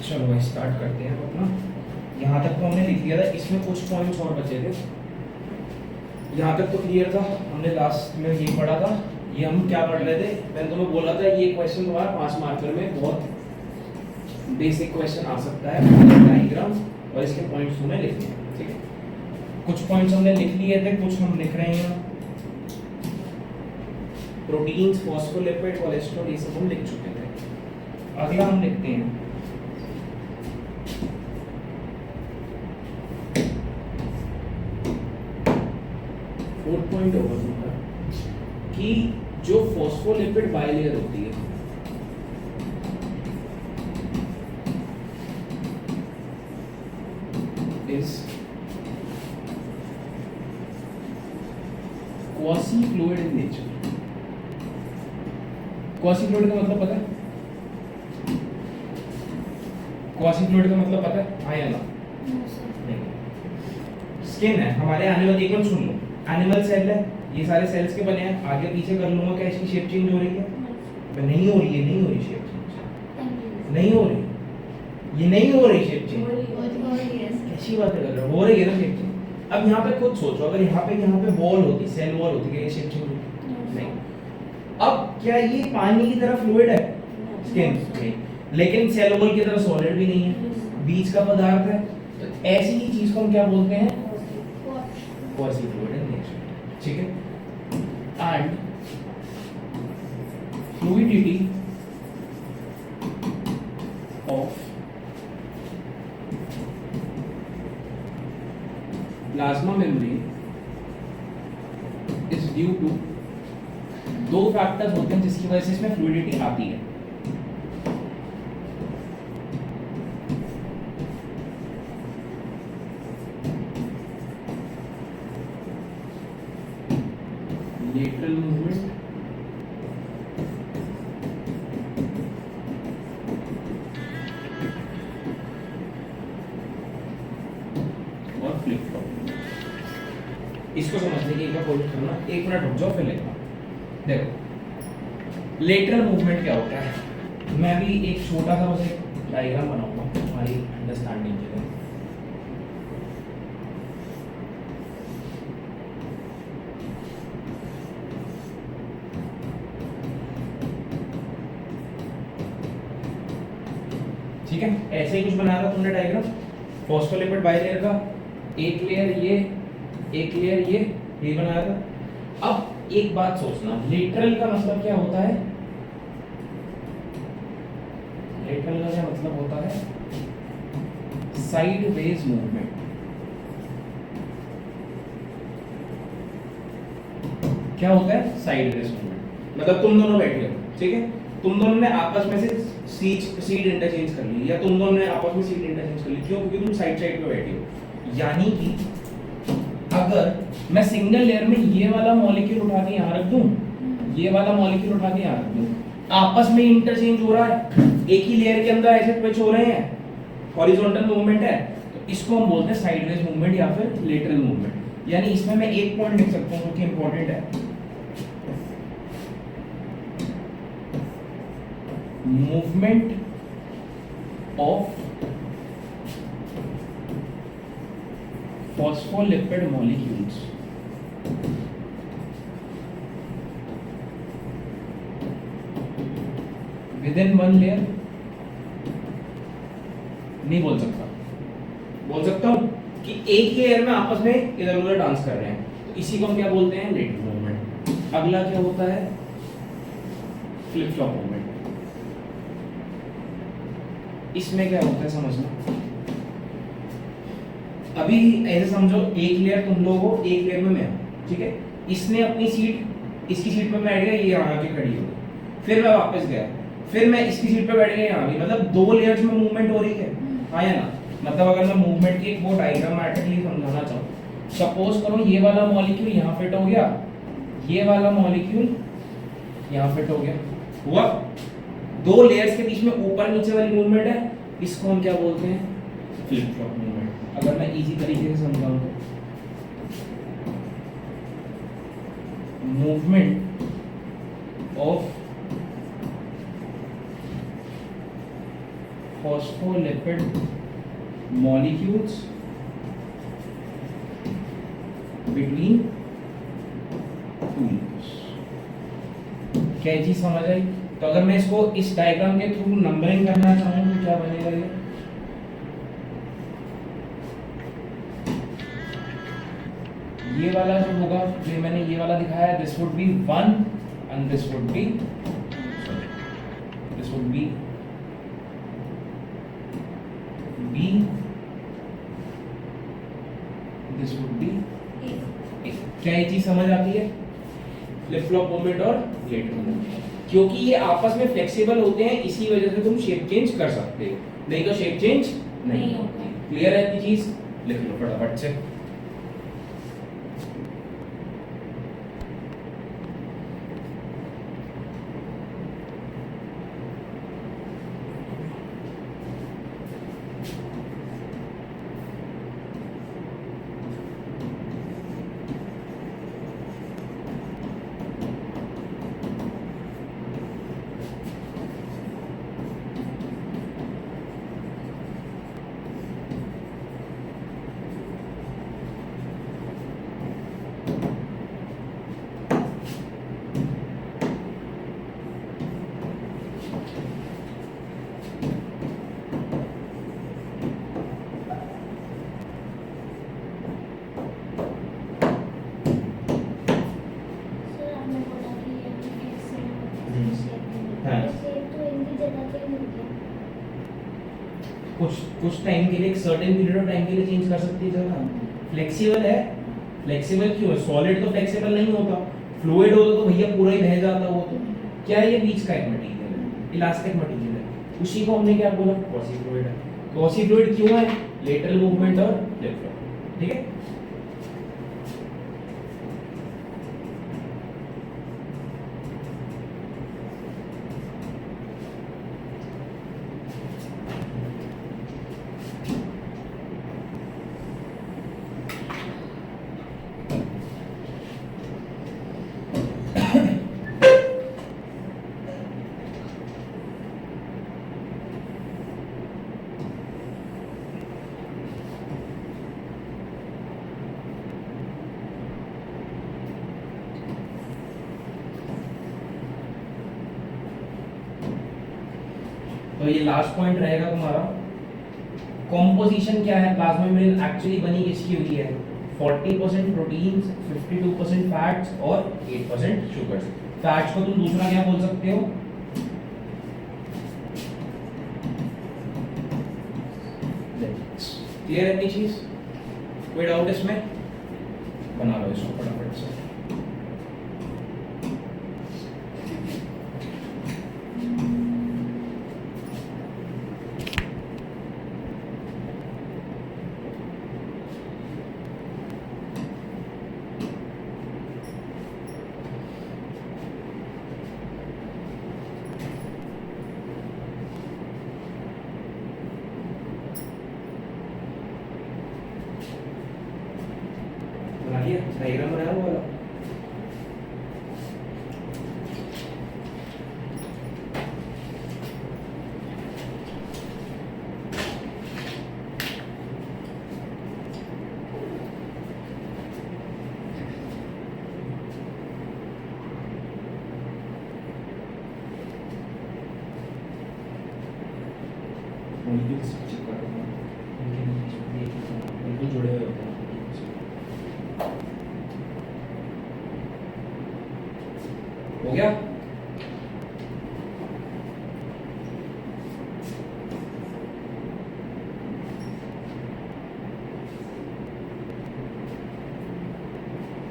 चलो भाई स्टार्ट करते हैं अपना। यहाँ तक तो हमने लिख लिया था, इसमें कुछ पॉइंट्स और बचे थे। यहाँ तक तो क्लियर था, हमने लास्ट में ये पढ़ा था। ये हम क्या पढ़ रहे थे, मैंने तुम्हें बोला था ये क्वेश्चन तुम्हारा 5 मार्कर में बहुत बेसिक क्वेश्चन आ सकता है, डायग्राम और इसके पॉइंट्स तुम्हें लिखने हैं, ठीक है। कुछ पॉइंट्स हमने लिख लिए थे, कुछ हम लिख रहे हैं। प्रोटीन्स, फॉस्फोलिपिड, कोलेस्ट्रॉल, ये सब हम लिख चुके थे। अगला हम लिखते हैं फोर्थ पॉइंट होगा तुम्हारा कि जो फॉस्फोलिपिड बाइलेयर होती है is quasi fluid in nature. Quasi fluid का मतलब पता है? क्वासी फ्लूइड का मतलब पता है? हाँ या ना? नहीं। स्किन है हमारे एनिमल, एक बार सुन लो, एनिमल सेल है, ये सारे सेल्स के बने हैं, आगे पीछे कर लूंगा, क्या इसकी शेप चेंज हो रही है? नहीं हो रही है, नहीं हो रही शेप चेंज, नहीं हो रही, ये नहीं हो रही शेप चेंज। कैसी बात कर रहे हो? हो रही है ना शेप चेंज। अब यहाँ पे खुद सोचो, अगर यहाँ पे वॉल होती, सेल वॉल होती, क्या ये शेप चेंज होती? नहीं। अब क्या ये पानी की तरह फ्लूइड है? स्किन नहीं, लेकिन सेल वॉल की तरह सॉलिड भी नहीं है, बीच का पदार्थ है। तो ऐसी ही चीज को हम क्या बोलते हैं? क्वासी फ्लूइड इन नेचर, ठीक है। And fluidity of plasma membrane is due to, दो फैक्टर्स होते हैं जिसकी वजह से इसमें फ्लूइडिटी आती है। लेटरल मूवमेंट और फ्लिप फ्लॉप। इसको समझने की एक बार कोशिश करना, 1 मिनट रुक जाओ फिर लिखना। देखो लेटरल मूवमेंट क्या होता है, मैं भी एक छोटा सा उसे डायग्राम बनाऊंगा तुम्हारी अंडरस्टैंडिंग के लिए। ठीक है, ऐसे ही कुछ बनाया था तुमने डायग्राम फॉस्फोलिपिड बाइलेयर का, एक लेयर ये, एक लेयर ये बनाया था। अब एक बात सोचना, लेटरल का मतलब क्या होता है? लेटरल का क्या मतलब होता है? Sideways movement. क्या होता है? Sideways movement. मतलब तुम दोनों बैठे हो, ठीक है, तुम दोनों ने आपस में से सीट इंटरचेंज कर ली, या तुम दोनों ने आपस में सीट इंटरचेंज कर ली, क्यों? क्योंकि तुम साइड साइड पे बैठे हो। यानी कि अगर मैं सिंगल लेयर में ये वाला मॉलिक्यूल उठा के यहाँ रख दूं, ये वाला मॉलिक्यूल उठा के यहाँ रख दूं, आपस में इंटरचेंज हो रहा है, एक ही लेयर के अंदर ऐसे ट्विच हो रहे हैं, हॉरिजॉन्टल मूवमेंट है, तो इसको हम बोलते हैं साइडवेज मूवमेंट या फिर लेटरल मूवमेंट। यानी इसमें मैं एक पॉइंट लिख सकता हूँ जो कि इंपॉर्टेंट है, movement of phospholipid molecules within one layer। नहीं बोल सकता, बोल सकता हूं कि एक ही लेयर में आपस में इधर उधर डांस कर रहे हैं, तो इसी को हम क्या बोलते हैं? Lateral movement. अगला क्या होता है? Flip flop movement. इसमें क्या होता है समझना, अभी ऐसे समझो एक लेयर तुम लोग हो, एक लेयर में मैं हूं, ठीक है, इसने अपनी सीट, इसकी सीट पे बैठ गया, ये यहाँ आके खड़ी हो गई, फिर मैं वापस गया, फिर मैं इसकी सीट पे बैठ गया यहाँ भी, मतलब 2 लेयर्स में मूवमेंट हो रही है, हाँ या ना? मतलब अगर मैं मूवमेंट की एक वो डायग्रामेटिकली समझाना चाहूँ, सपोज करो ये वाला मॉलिक्यूल यहाँ फिट हो गया, ये वाला मॉलिक्यूल यहाँ फिट हो गया, हुआ 2 लेयर्स के बीच में ऊपर नीचे वाली मूवमेंट है, इसको हम क्या बोलते हैं? Flip flop movement. अगर मैं इजी तरीके से समझाऊं तो movement of phospholipid molecules between two links। क्या चीज समझ आई? तो अगर मैं इसको इस डायग्राम के थ्रू नंबरिंग करना चाहूँ तो क्या बनेगा ये वाला जो होगा, जो मैंने ये वाला दिखाया, this would be 1 and this would be B, this would be A। क्या ये चीज समझ आती है? फ्लिप फ्लॉप मोमेंट और लेटर मोमेंट, क्योंकि ये आपस में फ्लेक्सिबल होते हैं, इसी वजह से तुम शेप चेंज कर सकते हो, नहीं तो शेप चेंज नहीं होती। क्लियर है इतनी चीज? लिख लो फटाफट से। कुछ टाइम के लिए, एक सर्टेन पीरियड ऑफ टाइम के लिए चेंज कर सकती है जगह। फ्लेक्सिबल है। फ्लेक्सिबल क्यों है? सॉलिड तो फ्लेक्सिबल नहीं होता, फ्लूइड होता तो भैया पूरा ही बह जाता। वो तो क्या है, ये बीच का एक मटेरियल है, इलास्टिक मटेरियल है, उसी को हमने क्या बोला, क्वासी फ्लूइड है। क्वासी फ्लूइड क्यों है? लेटरल मूवमेंट और फ्लिप फ्लॉप। ठीक है, तो ये लास्ट पॉइंट रहेगा तुम्हारा। कॉम्पोजिशन क्या है? प्लाज्मा मेम्ब्रेन एक्चुअली बनी किसकी हुई है? 40% प्रोटीन्स, 52% फैट्स और 8% शुगर्स। फैट्स को तुम दूसरा क्या बोल सकते हो? क्लियर है चीज? कोई डाउट इसमें? बना लो इसको फटाफट से। डायग्राम बनाया हुआ वाला। जुड़े हुए होते हैं। हो गया?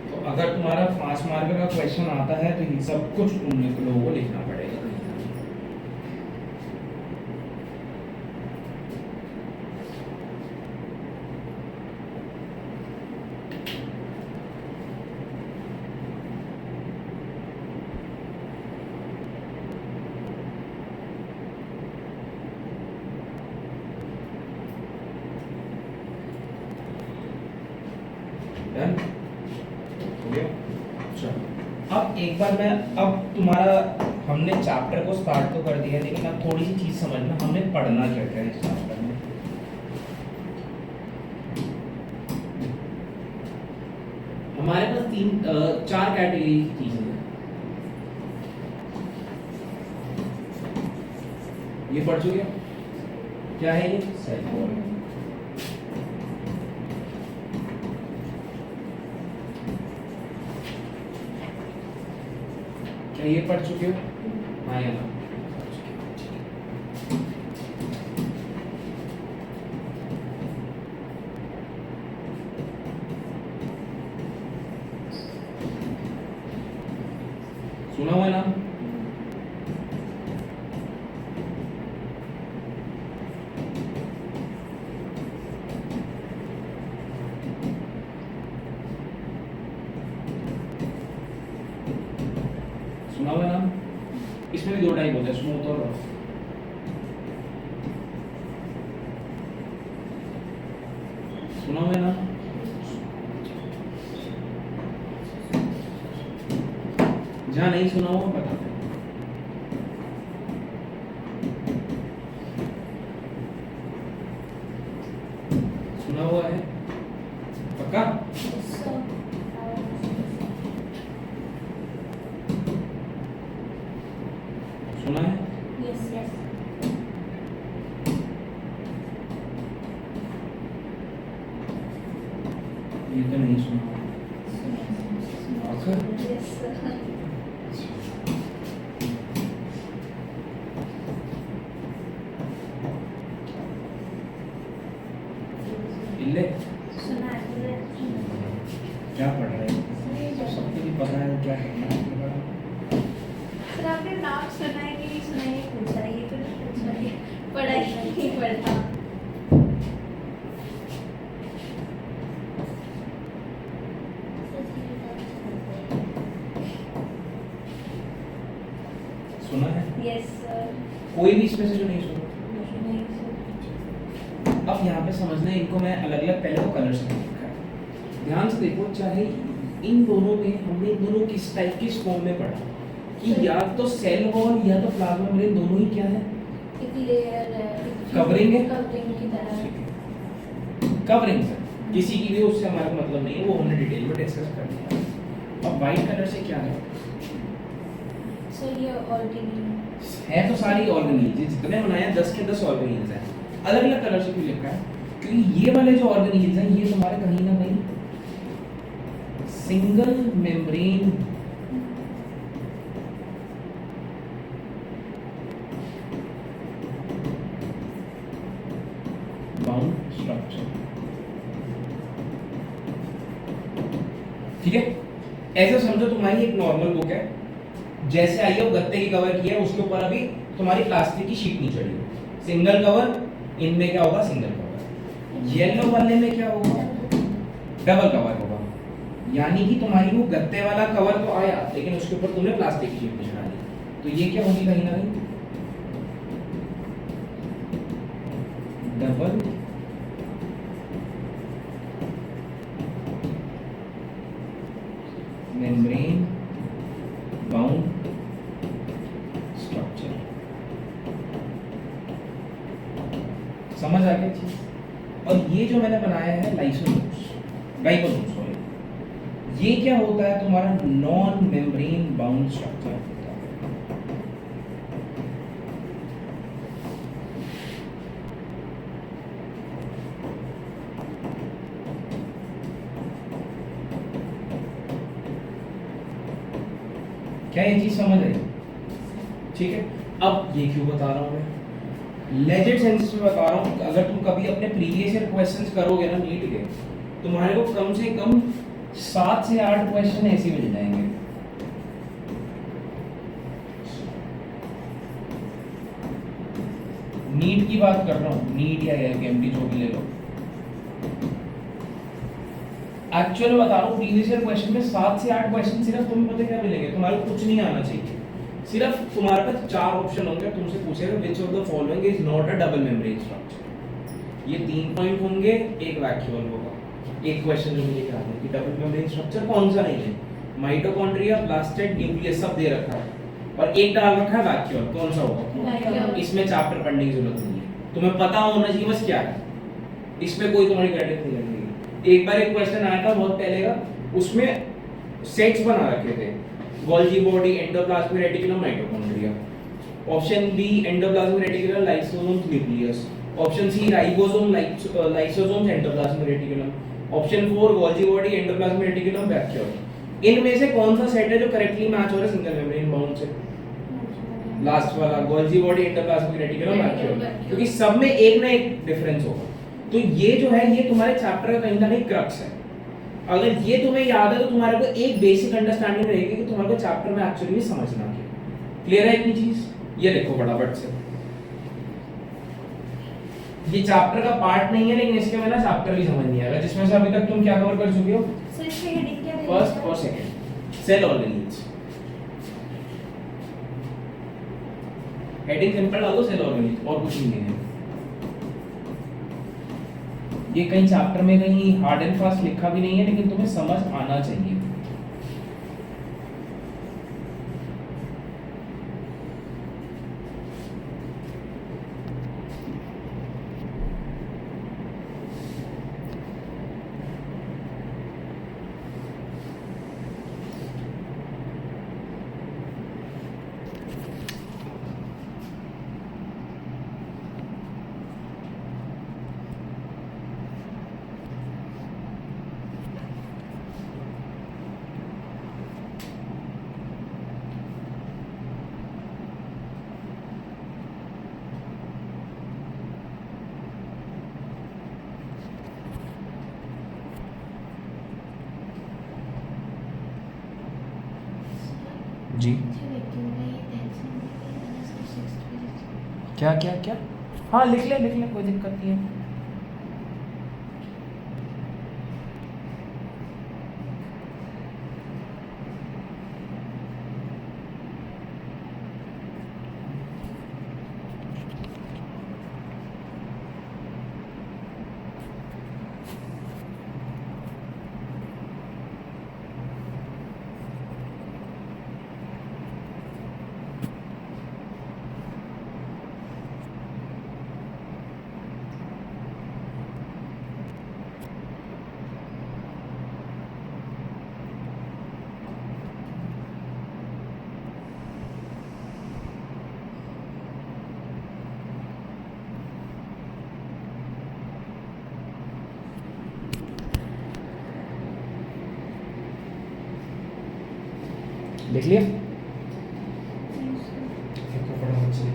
तो अगर तुम्हारा 5 मार्क का क्वेश्चन आता है तो ये सब कुछ तुम लोगों को लिखना पड़ेगा। अब एक बार अब तुम्हारा हमने चैप्टर को स्टार्ट तो कर दिया, लेकिन अब थोड़ी सी चीज समझना, हमने पढ़ना क्या क्या है इस चैप्टर में। हमारे पास चार कैटेगरी की चीजें हैं। ये पढ़ चुके हो? क्या है ये? Cell wall. क्या ये पढ़ चुके हो? हाँ या ना? सुना हुआ ना? सुना हुआ ना? इसमें भी दो टाइप होते हैं, स्मूथ और रफ। सुना हुआ ना? जहाँ नहीं सुना हुआ बता दो। सुना हुआ है पक्का? सुना है? Yes, yes. ये तो नहीं सुना। पक्का? Yes, sir. इल्ले सुना है। क्या पढ़ रहे हैं? सबको भी पता है क्या करना है। सर आपने नाम सुना है कि नहीं सुना है ये पूछा है, ये तो नहीं पूछा है, पढ़ा ही नहीं पढ़ता। सुना है? Yes, sir. कोई भी इसमें से जो नहीं सुना? नहीं, sir. अब यहाँ पे समझना है, इनको मैं अलग अलग पहले तो कलर से लिखा है। ध्यान से देखो, चाहे इन दोनों में हमने इन दोनों किस टाइप के फॉर्म में पढ़ा कि या तो सेल वॉल या तो प्लाज्मा मेम्ब्रेन, दोनों ही क्या है? एक लेयर है, कवरिंग है? कवरिंग की तरह। कवरिंग से किसी की भी उससे हमारा मतलब नहीं है, वो हमने डिटेल में डिस्कस कर लिया। अब वाइट कलर से क्या है? सर ये ऑर्गेनिल है तो सारी ऑर्गेनील्स, जितने बनाया 10 के 10 ऑर्गेनील्स हैं। अलग अलग कलर से क्यों लिखा है? क्योंकि ये वाले जो ऑर्गेनील्स हैं ये तुम्हारे कहीं ना कहीं सिंगल मेम्ब्रेन बाउंड स्ट्रक्चर, ठीक है? ऐसे समझो तुम्हारी एक नॉर्मल बुक है, जैसे आई है वो गत्ते की कवर की है, उसके ऊपर अभी तुम्हारी प्लास्टिक की शीट नहीं चढ़ी है। सिंगल कवर, इनमें क्या होगा? Single cover. येलो वाले में क्या होगा? डबल कवर होगा। यानी कि तुम्हारी वो गत्ते वाला कवर तो आया, लेकिन उसके ऊपर तुमने प्लास्टिक की शीट नहीं चढ़ा दी, तो ये क्या होगी? कहीं ना कहीं डबल मेम्ब्रेन बाउंड स्ट्रक्चर। समझ आ गया चीज? और ये जो मैंने बनाया है लाइसोसोम्स, राइबोसोम्स, सॉरी, ये क्या होता है? तुम्हारा नॉन मेम्ब्रेन बाउंड स्ट्रक्चर होता है। क्या ये चीज समझ आई? ठीक है। अब ये क्यों बता रहा हूं मैं? लेजेंड सेंसेस में बता रहा हूं, अगर तुम कभी अपने प्रीवियस ईयर क्वेश्चंस करोगे ना नीट के, तुम्हारे को कम से कम 7 से 8 क्वेश्चन ऐसे मिल जाएंगे। नीट की बात कर रहा हूँ, नीट या केएमटी जो भी ले लो। एक्चुअल में बता रहा हूँ, प्रीवियस ईयर क्वेश्चन में 7 से 8 क्वेश्चन सिर्फ तुम्हें पता क्या मिलेंगे, तुम्हारे को कुछ नहीं आना चाहिए, सिर्फ तुम्हारे पास 4 ऑप्शन होंगे, तुमसे पूछेगा which of the following is not a double membrane structure. ये 3 पॉइंट होंगे, एक वैक्यूल होगा। एक क्वेश्चन जो मुझे क्या है कि डबल मेम्ब्रेन स्ट्रक्चर कौन सा नहीं है, माइटोकॉन्ड्रिया, प्लास्टिड, न्यूक्लियस सब दे रखा है, और एक डाल रखा है वैक्यूल, कौन सा होगा? इसमें चैप्टर पढ़ने की जरूरत नहीं है। तुम्हें पता होना चाहिए बस क्या है, इसमें कोई तुम्हारी गाइडेंस नहीं लगेगी। एक बार एक क्वेश्चन आया था बहुत पहले का, उसमें सेट्स बना रखे थे, Golgi body, endoplasmic reticulum, mitochondria. Option B endoplasmic reticulum, lysosomes, nucleus. Option C ribosome, lysosomes, endoplasmic reticulum. Option 4 Golgi body, endoplasmic reticulum, vacuole. इनमें से कौन सा सेट है जो करेक्टली मैच हो रहा है सिंगल मेम्ब्रेन बाउंड से? लास्ट वाला, Golgi body, endoplasmic reticulum, vacuole, क्योंकि सब में एक ना एक डिफरेंस होगा। तो ये जो है ये तुम्हारे चैप्टर का कहीं ना कहीं क्रक्स है। अगर ये तुम्हें याद है तो तुम्हारे को एक बेसिक अंडरस्टैंडिंग रहेगी कि तुम्हारे को चैप्टर में एक्चुअली समझना क्या है। क्लियर है इतनी चीज? ये देखो फटाफट से, ये चैप्टर का पार्ट नहीं है लेकिन इसके बिना चैप्टर भी समझ नहीं आएगा, जिसमें से अभी तक तुम क्या कवर कर चुके हो? सर इसकी हेडिंग क्या है? फर्स्ट और second, cell organelles. Heading simple डाल दो, सेल ऑर्गेनेल्स, और कुछ नहीं है। ये कहीं चैप्टर में कहीं हार्ड एंड फास्ट लिखा भी नहीं है, लेकिन तुम्हें समझ आना चाहिए। जी क्या क्या क्या? हाँ लिख ले, कोई दिक्कत नहीं है। लिख लिया? देखो फटाफट से।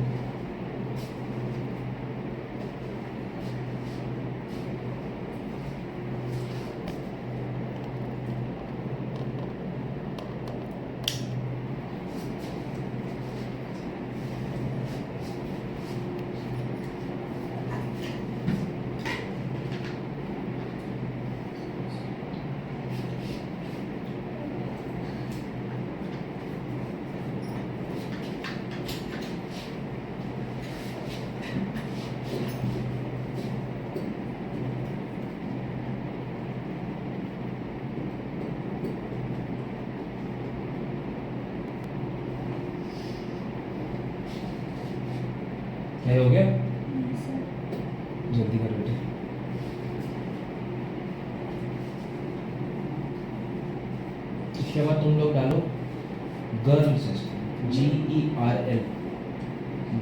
क्या हो गया? जल्दी कर बेटे। इसके बाद तुम लोग डालो girl system, GERL,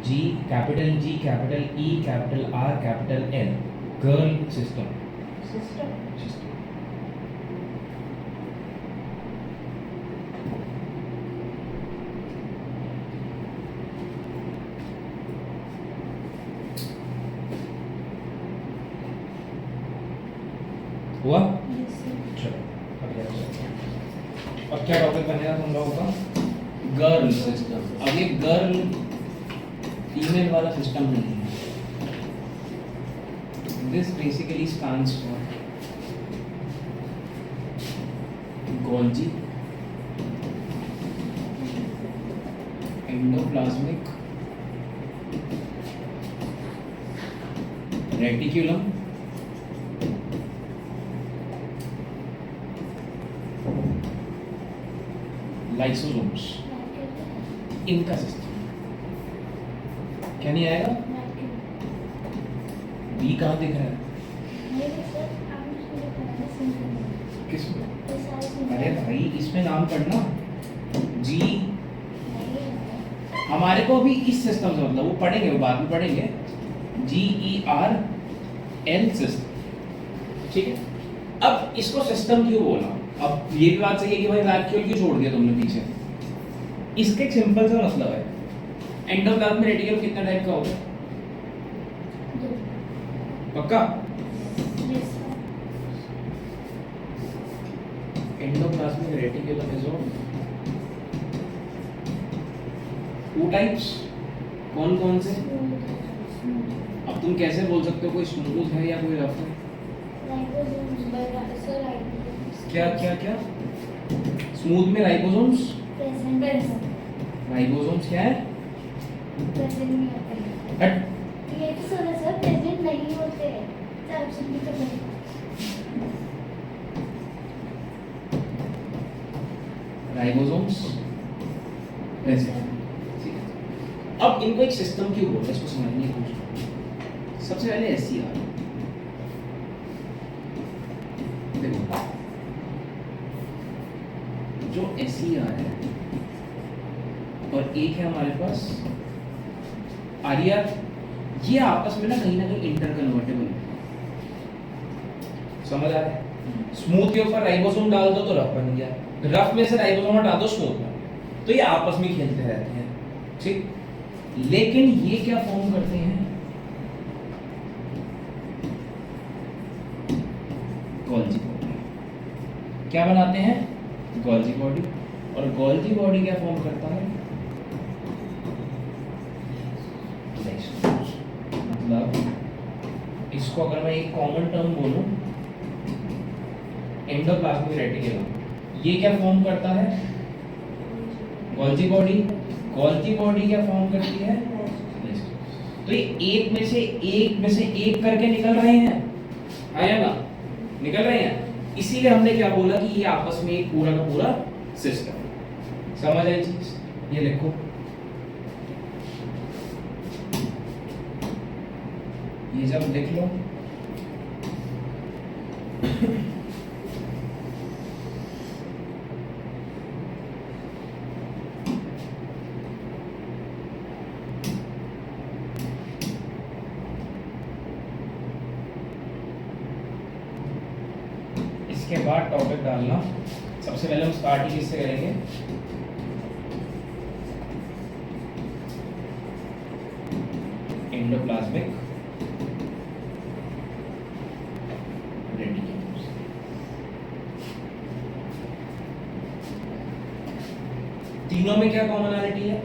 G capital G capital E capital R capital L, girl system. हुआ? चलो अब क्या टॉपिक बनेगा तुम लोगों का? Girl system. अब ये गर्ल फीमेल वाला सिस्टम नहीं है। This basically stands for Golgi, endoplasmic reticulum, lysosomes, इनका सिस्टम। क्या नहीं आएगा? बी कहाँ दिख रहा है? मेरे सर आपने शुरू कराया सिंपल किसमें? ये सारे सिंपल अरे भाई इसमें नाम पढ़ना, जी नहीं है हमारे को अभी इस सिस्टम से मतलब वो पढ़ेंगे, वो बाद में पढ़ेंगे, GERL सिस्टम, ठीक है। अब इसको सिस्टम क्यों बोला? अब ये भी बात सही है कि भाई वैक्यूल क्यों छोड़ दिया तुमने पीछे? इसका एक सिंपल सा मतलब है, एंडोप्लाज्मिक रेटिकुलम कितना टाइप का होगा? दो पक्का? Yes endoplasmic reticulum is of two types. कौन कौन से? अब तुम कैसे बोल सकते हो कोई स्मूथ है या कोई रफ है? राइबोसोम्स सर राइबोसोम्स क्या क्या क्या? स्मूथ में राइबोसोम्स, प्रेजेंट राइबोसोम्स क्या है? प्रेजेंट नहीं होते हट, ये तो सुनो सर प्रेजेंट नहीं होते सब सुनने तो नहीं राइबोसोम्स प्रेजेंट, ठीक है। अब इनको एक सिस्टम क्यों बोलते हैं, इसको समझने की कोशिश करो। सबसे पहले SCR देखो, जो SCR है और एक है हमारे पास RER, ये आपस में ना कहीं इंटरकन्वर्टेबल है। समझ आ रहा है? स्मूथ के ऊपर राइबोसोम डाल दो तो रफ बन गया, रफ में से राइबोसोम हटा दो स्मूथ बन गया, तो ये आपस में खेलते रहते हैं, ठीक। लेकिन ये क्या फॉर्म करते हैं? Golgi body. क्या बनाते हैं? Golgi body. और गोल्जी बॉडी क्या फॉर्म करता है? मतलब इसको अगर मैं एक कॉमन टर्म बोलूं, एंडोप्लाज्मिक रेटिकुलम, ये क्या फॉर्म करता है? Golgi body. गोल्जी बॉडी क्या फॉर्म करती है? तो ये एक में से एक करके निकल रहे हैं, आया ना? निकल रहे हैं, इसीलिए हमने क्या बोला कि ये आपस में एक पूरा का पूरा सिस्टम। समझ आई चीज? ये लिखो, ये जब लिख लो इसके बाद टॉपिक डालना। सबसे पहले हम स्टार्ट ही किससे करेंगे? Endoplasmic reticulum. तीनों में क्या कॉमनैलिटी है?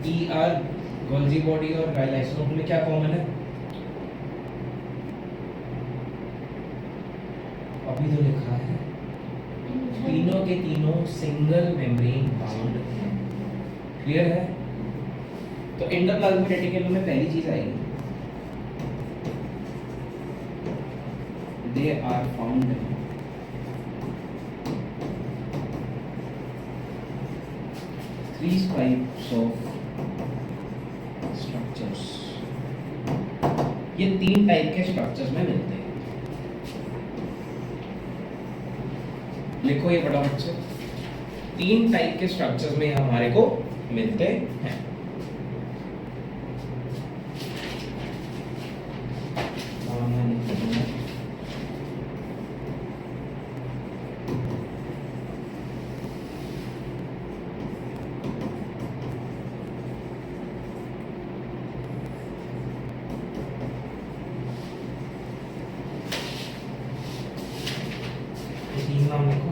ER, गोल्जी बॉडी और लाइसोसोम में क्या कॉमन है? अभी तो लिखा है तीनों के तीनों सिंगल मेम्ब्रेन बाउंड हैं। क्लियर है? तो एंडोप्लाज्मिक रेटिकुलम में पहली चीज आएगी, they are found three types of structures. ये 3 टाइप के स्ट्रक्चर्स में मिलते हैं। लिखो ये फटाफट से, 3 टाइप के स्ट्रक्चर्स में हमारे को मिलते हैं। ये 3 नाम लिखो।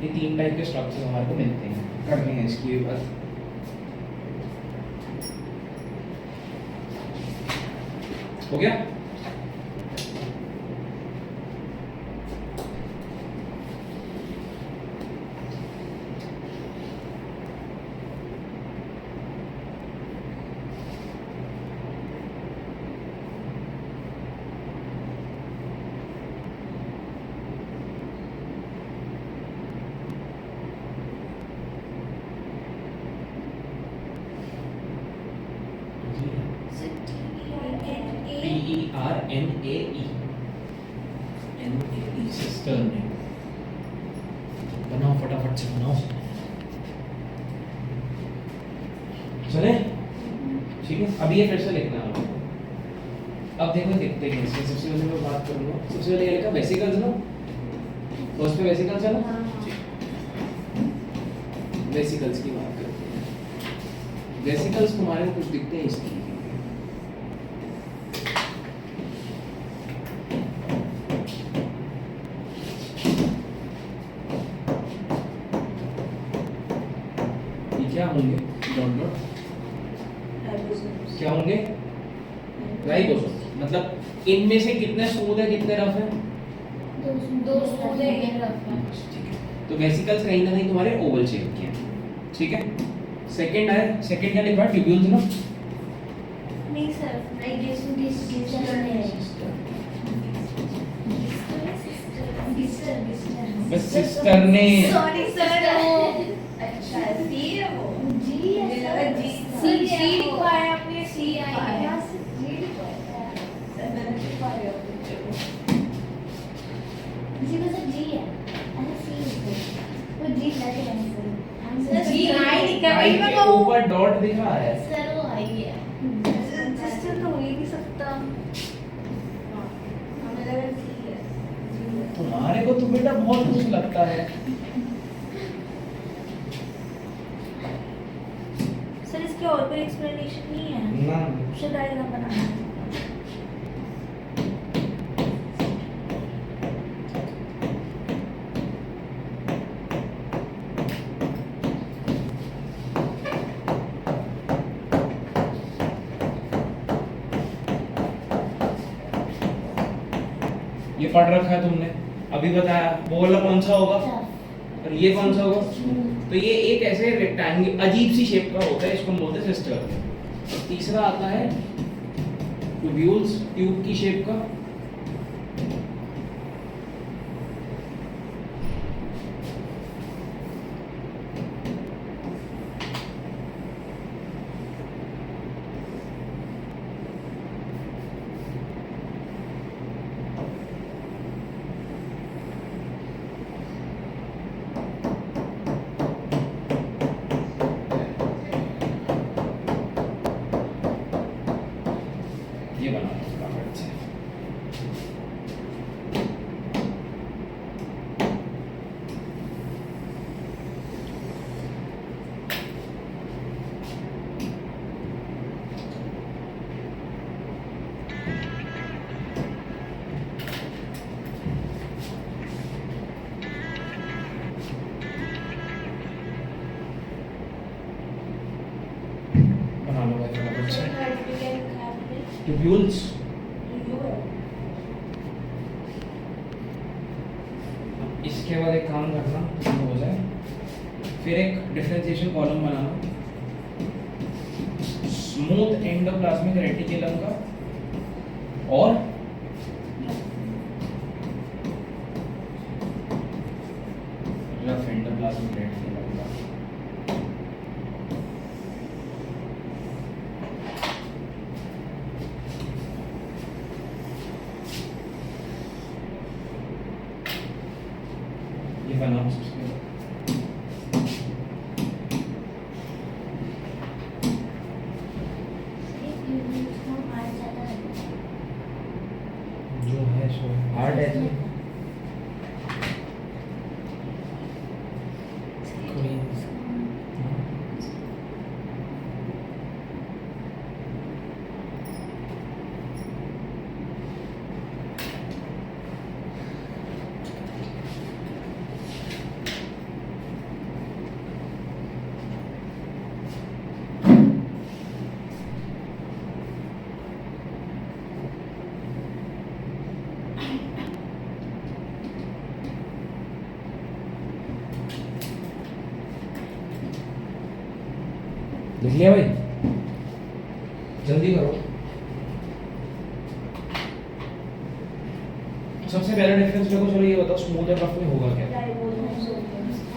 ये 3 टाइप के स्ट्रक्चर्स हमारे को मिलते हैं, करने हैं इसकी बात। हो गया? RNAE, NAE सिस्टर्न है। बनाओ फटाफट से बनाओ। चले ठीक है, अब ये फिर से लिखना है। अब देखो देखते हैं इसमें सबसे पहले मैं बात करूंगा। सबसे पहले ये लिखा वेसिकल्स ना, फर्स्ट पे वेसिकल्स है ना, वेसिकल्स की बात करते हैं। वेसिकल्स तुम्हारे को कुछ दिखते हैं इसकी, ये क्या होंगे? डॉट डॉट क्या होंगे? राइबोसोम। मतलब इनमें से कितने स्मूथ है कितने रफ है? दो स्मूथ है, एक रफ है। ठीक है, तो वेसिकल्स कहीं ना कहीं तुम्हारे ओवल शेप के हैं। ठीक है, सेकंड है, सेकंड क्या लिखा है? ट्यूब्यूल्स ना, नहीं सर, आई गेस डिस्टर है। बस सिस्टर ने सॉरी सर, अच्छा सी है वो। जी है जी, सी लिखा है आपने, सी लिखा है। जी लिखा है सर, मैंने लिखा है किसी को सब जी है, अरे सी है, वो जी लगे हैं सर, जी आई लिखा है, आई वही मैं के कहूँ। ऊपर डॉट दिखा है। सर वो आई है, डिस्टर तो हो ही नहीं सकता। हमें लगा सी है। तुम्हारे को तो बेटा बहुत कुछ लगता है। सर इसके और कोई एक्सप्लेनेशन नहीं है? ना शुड डायग्राम बनाना है। ये पढ़ रखा है तुमने, अभी बताया। वो वाला कौन सा होगा और ये कौन सा होगा? तो ये एक ऐसे रेक्टेंगल अजीब सी शेप का होता है, इसको हम बोलते हैं सिस्टर। और तीसरा आता है ट्यूब्यूल्स, ट्यूब की शेप का। ये बना लो फटाफट से। बना लो भाई फटाफट से। ट्यूब्यूल्स, इसके बाद एक काम करना तो हो जाए, फिर एक डिफरेंशिएशन कॉलम बनाना। स्मूथ एंडोप्लाज्मिक रेटिकुलम का और रफ एंडोप्लाज्मिक रेटिकुलम का। ये बनाओ सबसे पहले। जो है सो हार्ड है तो लिख लिया भाई, जल्दी करो। सबसे पहला डिफरेंस देखो, चलो ये बताओ स्मूथ और रफ में होगा क्या?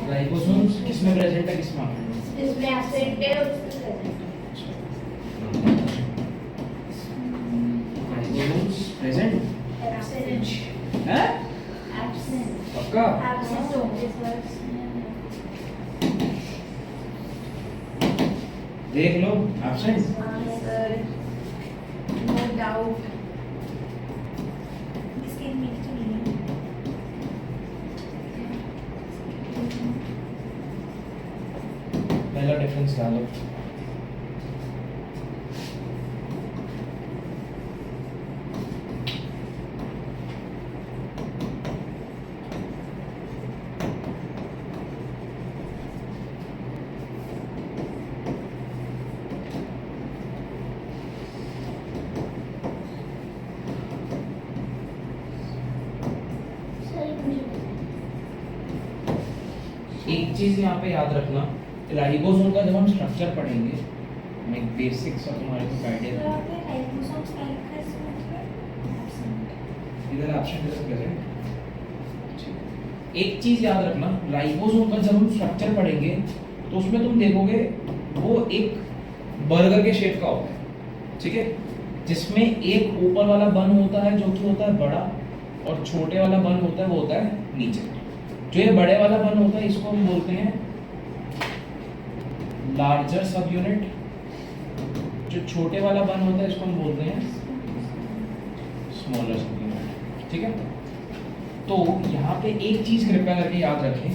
राइबोसोम्स किसमें प्रेजेंट है, किसमें absent है? इसमें एब्सेंट है और इसमें प्रेजेंट है। राइबोसोम्स देखा? Absent of this works. देख लो एब्सेंट। सर नो डाउट इसके नीचे तो नहीं है. पहला डिफरेंस डालो। सर मुझे एक चीज यहाँ पे याद रखना, राइबोसोम का जब हम स्ट्रक्चर पढ़ेंगे, मैं बेसिक्स और तुम्हारे को आइडिया यहाँ पे राइबोसोम्स का मतलब absent. इधर एब्सेंट इधर प्रेजेंट। एक चीज याद रखना, राइबोसोम का जब हम स्ट्रक्चर पढ़ेंगे तो उसमें तुम देखोगे वो एक बर्गर के शेप का होता है, ठीक है, जिसमें एक ऊपर वाला बन होता है जो कि होता है बड़ा, और छोटे वाला बन होता है वो होता है नीचे। जो ये बड़े वाला बन होता है इसको हम बोलते हैं लार्जर सब यूनिट, जो छोटे वाला बन होता है इसको हम बोलते हैं स्मॉलर सब यूनिट, ठीक है। तो यहाँ पे एक चीज कृपया करके याद रखें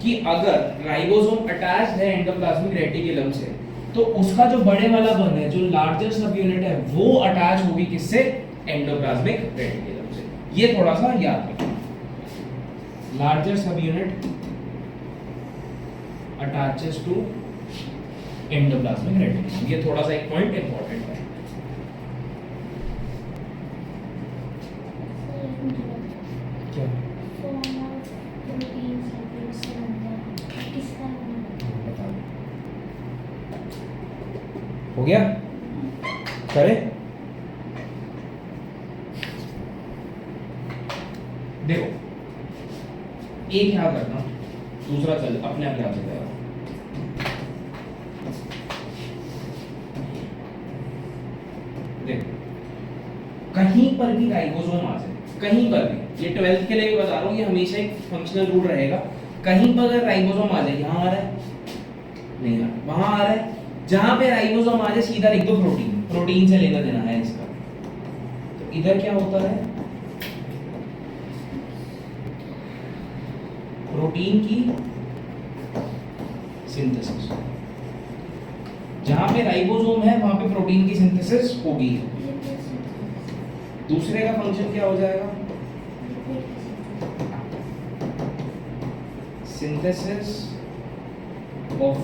कि अगर राइबोसोम अटैच्ड है एंडोप्लाज्मिक रेटिकुलम से, तो उसका जो बड़े वाला बन है, जो लार्जर सब यूनिट है, वो अटैच होगी किससे? एंडोप्लाज्मिक रेटिकुलम से। ये थोड़ा सा याद रखना, larger subunit attaches to endoplasmic reticulum. ये थोड़ा सा एक पॉइंट इंपॉर्टेंट है। सर मुझे क्या? form of proteins and से बनता है. किसका बता दो। हो गया? करें? देखो, एक याद रखना, दूसरा चल अपने आप याद हो जाएगा। देखो, कहीं पर भी राइबोसोम आ जाए, कहीं पर भी, ये 12th के लिए भी बता रहा हूँ, ये हमेशा एक फंक्शनल रूल रहेगा। कहीं पर अगर राइबोसोम आ जाए, यहाँ आ रहा है, नहीं आ रहा, वहां आ रहा है, जहां पे राइबोसोम आ जाए सीधा लिख दो प्रोटीन, प्रोटीन से लेना देना है इसका। तो इधर क्या होता है? प्रोटीन की सिंथेसिस। जहां पे राइबोसोम है वहां पे प्रोटीन की सिंथेसिस होगी। दूसरे का फंक्शन क्या हो जाएगा? सिंथेसिस ऑफ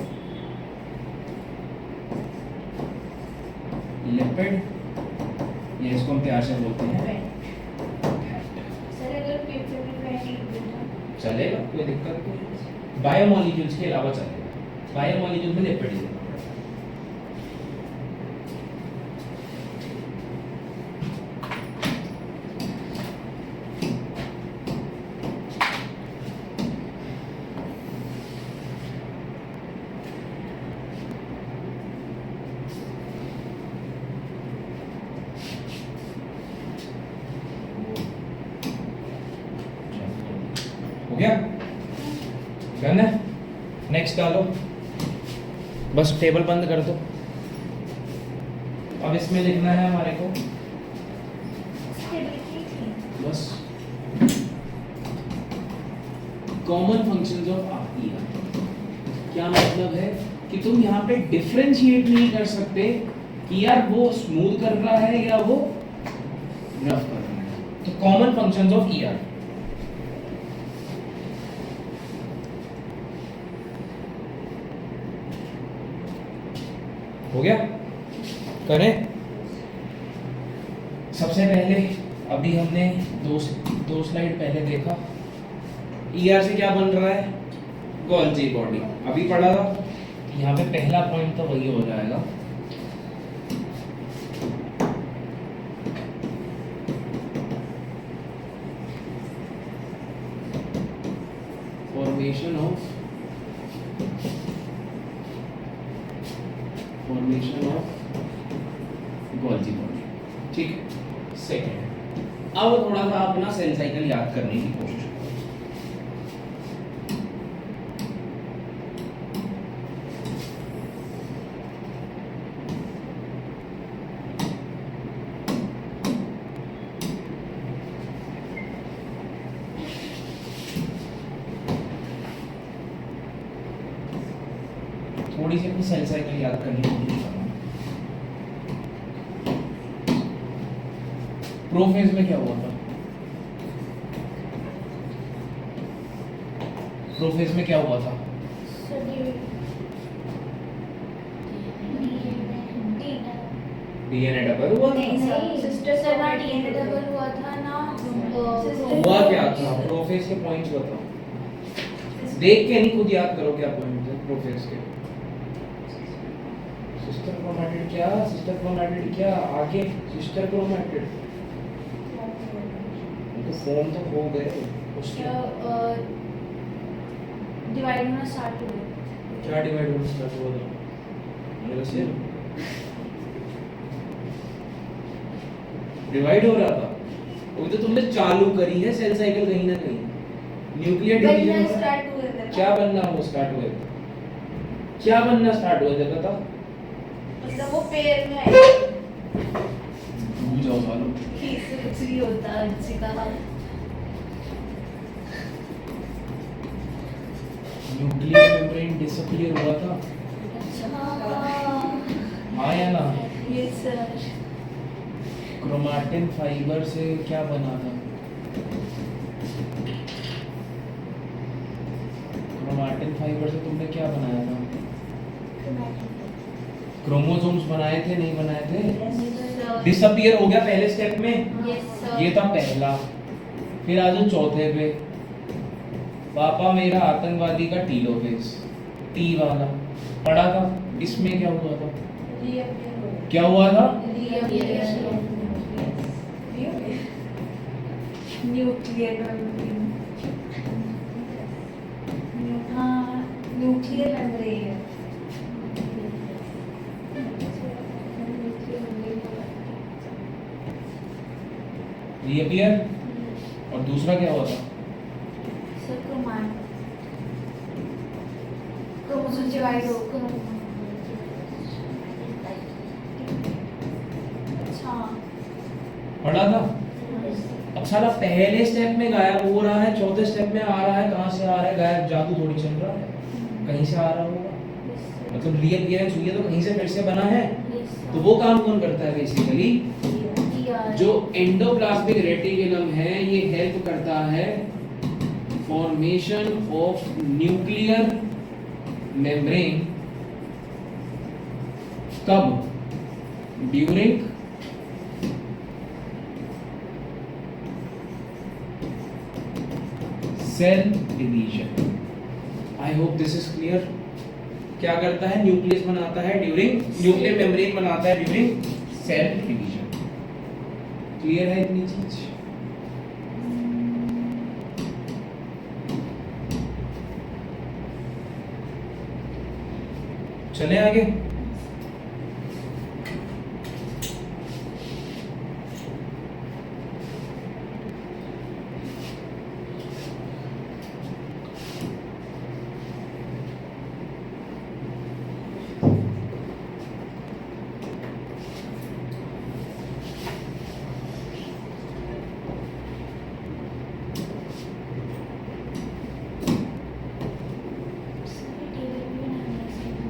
लिपिड, ये इसको हम प्यार से बोलते हैं सर अगर पेपर में फैट लिख देता चलेगा, कोई दिक्कत नहीं। बायोमोलिक्यूल्स के अलावा चलेगा, बायोमोलिक्यूल में लिपिड ही देना पड़ेगा। हो गया? डन है? नेक्स्ट डालो, बस टेबल बंद कर दो। अब इसमें लिखना है हमारे को बस कॉमन फंक्शंस ऑफ आर्किया। क्या मतलब है कि तुम यहाँ पे डिफरेंशिएट नहीं कर सकते कि यार वो स्मूथ कर रहा है या वो रफ कर रहा है। तो कॉमन फंक्शंस ऑफ ईआर, हो गया? करें? सबसे पहले अभी हमने दो स्लाइड पहले देखा, ईआर से क्या बन रहा है? गोल्जी बॉडी अभी पढ़ा था। यहाँ पे पहला पॉइंट तो वही हो जाएगा, फॉर्मेशन ऑफ गोल्जी बॉडी, ठीक है। सेकेंड, अब थोड़ा सा अपना सेल साइकिल याद करने की कोशिश करो। थोड़ी सी अपनी सेल साइकिल याद करनी होगी। प्रोफेज में क्या हुआ था? प्रोफेज में क्या हुआ था? डीएनए डबल हुआ था। सिस्टर से ना डीएनए डबल हुआ था ना। हुआ क्या था? प्रोफेज के पॉइंट्स बताओ, देख के नहीं, खुद याद करो क्या पॉइंट है प्रोफेज के। सिस्टर क्रोमैटिड क्या? सिस्टर क्रोमैटिड क्या? आगे सिस्टर क्रोमैटिड तो फॉर्म तो हो गए उसके। डिवाइड होना स्टार्ट हुआ। क्या डिवाइड होना स्टार्ट हुआ था? मेरा सिर डिवाइड हो रहा था। वो तो तुमने चालू करी है सेल साइकिल कहीं ना कहीं। न्यूक्लियर डिवीजन स्टार्ट हुए थे। क्या बनना वो स्टार्ट हुए थे? क्या बनना स्टार्ट हुए थे पता? मतलब वो पेड़ में आए। भूल जाओ सालों। कुछ भी होता है अच्छी का। न्यूक्लियर मेम्ब्रेन डिसअपीयर हुआ था। हाँ या ना? Yes sir. क्रोमैटिन फाइबर से क्या बना था? क्रोमैटिन फाइबर से तुमने क्या बनाया था? क्रोमोसोम्स बनाए थे, नहीं बनाए थे? डिसअपीयर हो गया पहले स्टेप में। ये था पहला। फिर आ जाओ चौथे पे। पापा मेरा आतंकवादी का टीलोफेज, टी वाला पढ़ा था। इसमें क्या हुआ था? क्या हुआ था? न्यूक्लियर हाँ न्यूक्लियर मेम्ब्रेन। रीअपीयर। और दूसरा क्या हुआ था? सर क्रोमोसोम डिवाइड हो। अच्छा पढ़ा था। अब साला पहले स्टेप में गायब हो रहा है, चौथे स्टेप में आ रहा है। कहाँ से आ रहा है गायब? जादू थोड़ी चल रहा है, कहीं से आ रहा होगा। मतलब रीअपीयरेंस हुई है तो कहीं से फिर से बना है। तो वो काम कौन करता है बेसिकली? जो एंडोप्लाज्मिक रेटिकुलम है, ये हेल्प करता है फॉर्मेशन ऑफ न्यूक्लियर मेम्ब्रेन। कब? During cell division. I hope this is clear. क्या करता है? न्यूक्लियस बनाता है ड्यूरिंग, न्यूक्लियर मेम्ब्रेन बनाता है ड्यूरिंग सेल डिवीजन। क्लियर है इतनी चीज? चले आगे।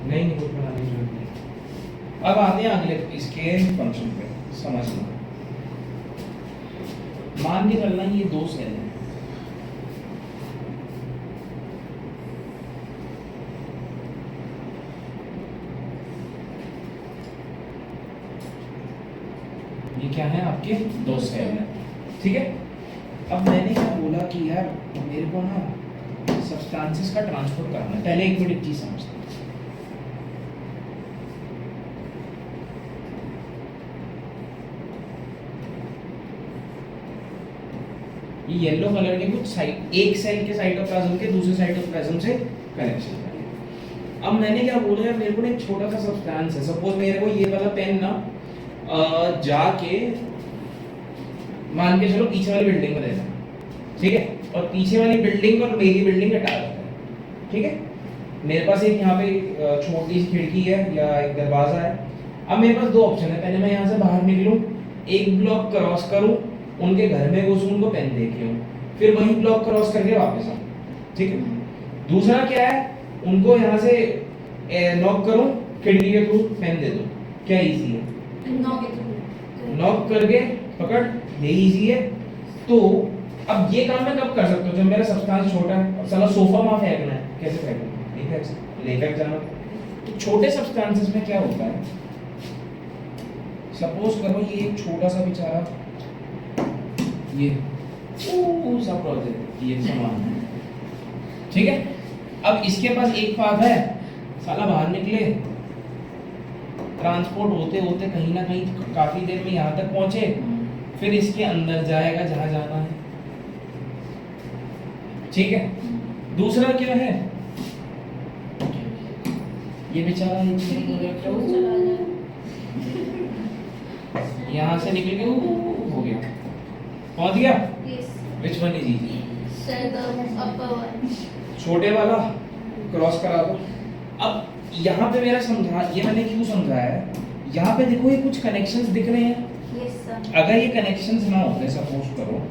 नहीं कुछ बनाने की जरूरत नहीं। अब आते हैं अगले इसके फंक्शन पे, समझना। मान के चलना ये दो सेल हैं। ये क्या है? आपके दो सेल हैं, ठीक है। अब मैंने क्या बोला कि यार मेरे को ना सब्सटेंसेस का ट्रांसपोर्ट करना है। पहले एक मिनट चीज समझते हैं। ये येलो कलर के कुछ साइड, एक सेल के साइटोप्लाज्म के दूसरे साइटोप्लाज्म से कनेक्शन है। अब मैंने क्या बोला है, मेरे को एक छोटा सा सब्सटेंस है। सपोज मेरे को ये वाला पेन ना जाके मान के चलो पीछे वाली बिल्डिंग में देना, ठीक है। और पीछे वाली बिल्डिंग और मेरी बिल्डिंग हटा देता है, ठीक है। मेरे पास एक यहाँ पे छोटी सी खिड़की है या एक दरवाजा है। अब मेरे पास दो ऑप्शन है। पहले मैं यहाँ से बाहर निकलूँ, एक ब्लॉक क्रॉस करूँ, उनके घर में घुसूं, उनको पेन दे के आऊं, फिर वही ब्लॉक क्रॉस करके वापस आऊं, ठीक है। दूसरा क्या है, उनको यहाँ से नॉक करो, खिड़की के थ्रू पेन दे दो, क्या इजी है? नॉक करके पकड़, ये इजी है। तो अब ये काम मैं कब कर सकता हूँ? जब मेरा सब्सटेंस छोटा है और साला सोफा वहां फेंकना है, कैसे फेंकूं? ठीक है, लेकर जाना। तो छोटे सब्सटेंसेस में क्या होता है, सपोज करो ये एक छोटा सा बेचारा ये सा प्रोजेक्ट ये सामान है, ठीक है। अब इसके पास एक पाथ है, साला बाहर निकले, ट्रांसपोर्ट होते होते कहीं ना कहीं काफी देर में यहाँ तक पहुंचे, फिर इसके अंदर जाएगा जहां जाना है, ठीक है। दूसरा क्या है, ये बेचारा यहाँ से निकल के हो गया, पहुंच गया। Which one is easy? छोटे वाला क्रॉस करा दो। अब यहाँ पे मेरा समझा, ये मैंने क्यों समझाया है, यहाँ पे देखो ये कुछ कनेक्शंस दिख रहे हैं। अगर ये कनेक्शंस ना होते, सपोज करो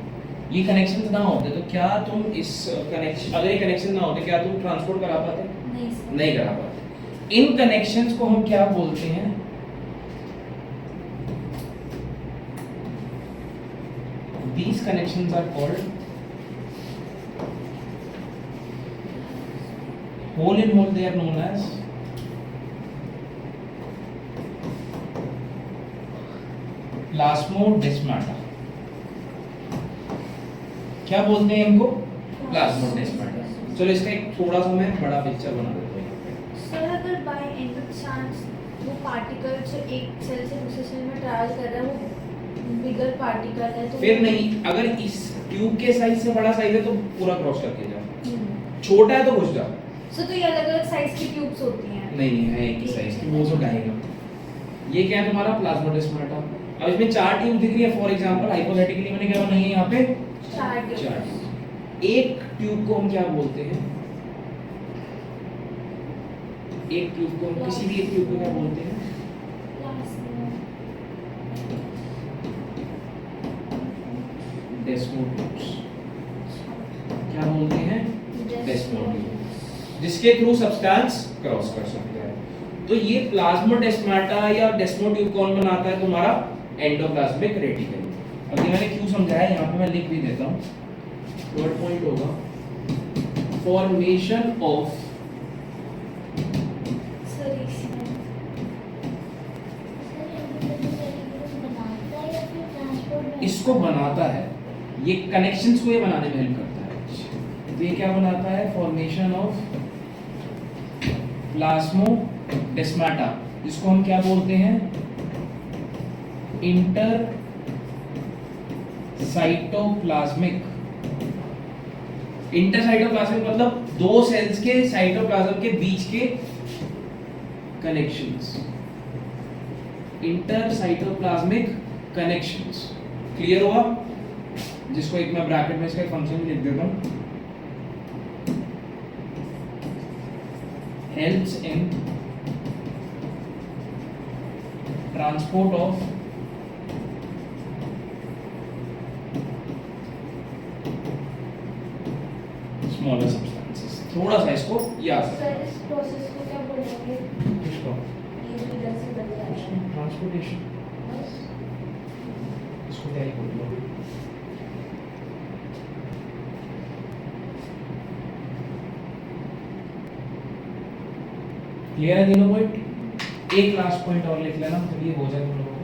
ये कनेक्शंस ना होते, तो क्या तुम इस कनेक्शन, अगर ये कनेक्शन ना होते क्या तुम ट्रांसपोर्ट करा पाते? नहीं करा पाते। इन कनेक्शंस को हम क्या बोलते हैं? These connections are called hole in hole. They are known as plasmodesmata. क्या बोलते हैं इनको? प्लाज्मोडेस्माटा। चलो इसका एक थोड़ा सा मैं बड़ा पिक्चर बना देता हूँ। सर अगर बाय एनी चांस वो पार्टिकल जो एक सेल से दूसरे सेल में ट्रैवल कर रहा है वो बिगर पार्टिकल है तो फिर नहीं, अगर इस ट्यूब के साइज से बड़ा साइज है तो पूरा क्रॉस करके जाओ, छोटा है तो घुस जाओ। सो तो ये अलग-अलग साइज की ट्यूब्स होती हैं? नहीं है एक ही साइज की, वो तो डायेगा। ये क्या है तुम्हारा? प्लाज्मोडेस्माटा। अब इसमें चार ट्यूब दिख रही है, फॉर एग्जांपल हाइपोथेटिकली मैंने क्या बनाई है यहाँ पे? चार चार ट्यूब। ट्यूब। एक ट्यूब को हम क्या बोलते हैं? एक ट्यूब को, किसी भी एक ट्यूब को क्या बोलते हैं? डेस्मोट्यूब्स। क्या बोलते हैं? डेस्मोट्यूब, जिसके थ्रू सब्सटेंस क्रॉस कर सकता है। तो ये प्लाज्मोडेस्माटा या डेस्मोट्यूब कौन बनाता है? तुम्हारा एंडोप्लाज्मिक रेटिकल। अब ये मैंने क्यों समझाया, यहाँ पे मैं लिख भी देता हूँ। थर्ड पॉइंट होगा फॉर्मेशन ऑफ इसको बनाता है, ये कनेक्शंस को ये बनाने में हेल्प करता है। तो ये क्या बनाता है? फॉर्मेशन ऑफ प्लाज्मोडेस्माटा, जिसको हम क्या बोलते हैं? Inter cytoplasmic. इंटर साइटोप्लाज्मिक मतलब दो सेल्स के साइटोप्लाज्म के बीच के connections, inter cytoplasmic connections. Clear हुआ? जिसको एक मैं ब्रैकेट में इसका फंक्शन लिख देता हूं, helps in transport of smaller substances. थोड़ा सा इसको याद रखना। सर इस प्रोसेस को क्या बोलेंगे? इसको ये जो इधर से बन रहा है ट्रांसपोर्टेशन, इसको क्या ही बोलूं? क्लियर है तीनों पॉइंट? एक लास्ट पॉइंट और लिख लेना, तो ये हो जाए तुम लोगों को।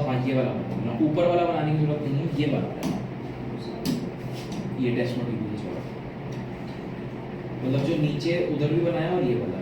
हाँ ये वाला बनाना, ऊपर वाला बनाने की जरूरत नहीं है, ये बनाना है। ये डेस्मोट्यूब वाला, मतलब जो नीचे उधर भी बनाया और ये वाला भी।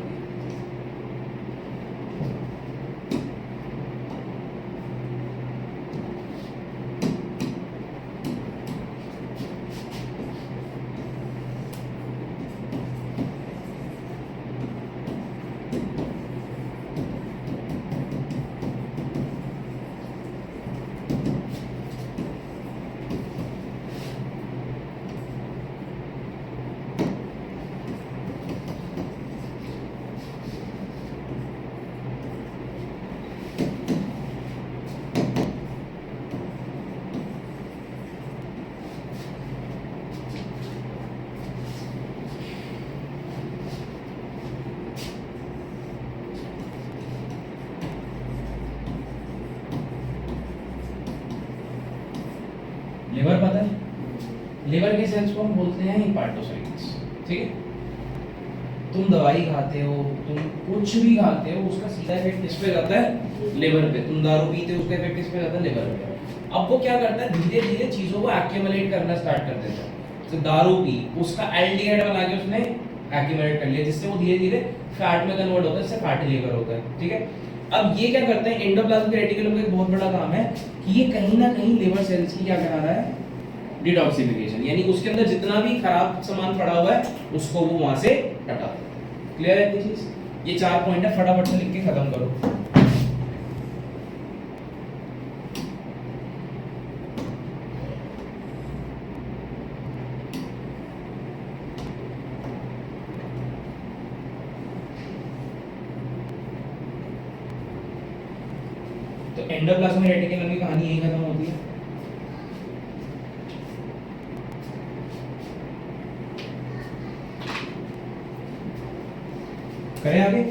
लिवर के सेल्स को हम बोलते हैं हिपाटोसाइट्स, ठीक है। तुम दवाई खाते हो, तुम कुछ भी खाते हो, उसका सीधा इफेक्ट किस पे जाता है? लिवर पे। तुम दारू पीते हो, उसका इफेक्ट किस पे जाता है? लिवर पे। अब वो क्या करता है, धीरे धीरे चीजों को एक्यूमुलेट करना स्टार्ट कर देता है। तो दारू पी, उसका एल्डिहाइड बना के उसने एक्यूमुलेट कर लिया, जिससे वो धीरे धीरे फैट में कन्वर्ट होता है, इससे फैटी लिवर होता है, ठीक है। अब ये क्या करते हैं, एंडोप्लाज्मिक रेटिकुलम का एक बहुत बड़ा काम है कि ये कहीं ना कहीं लिवर सेल्स की क्या करा रहा है? डिटॉक्सिफिकेशन, यानी उसके अंदर जितना भी खराब सामान पड़ा हुआ है उसको वो वहां से हटा देता है। क्लियर है ये चीज? ये 4 पॉइंट है, फटाफट से लिख के खत्म करो। तो एंडोप्लाज्मिक रेटिकुलम की कहानी यही खत्म होती है। करें आगे?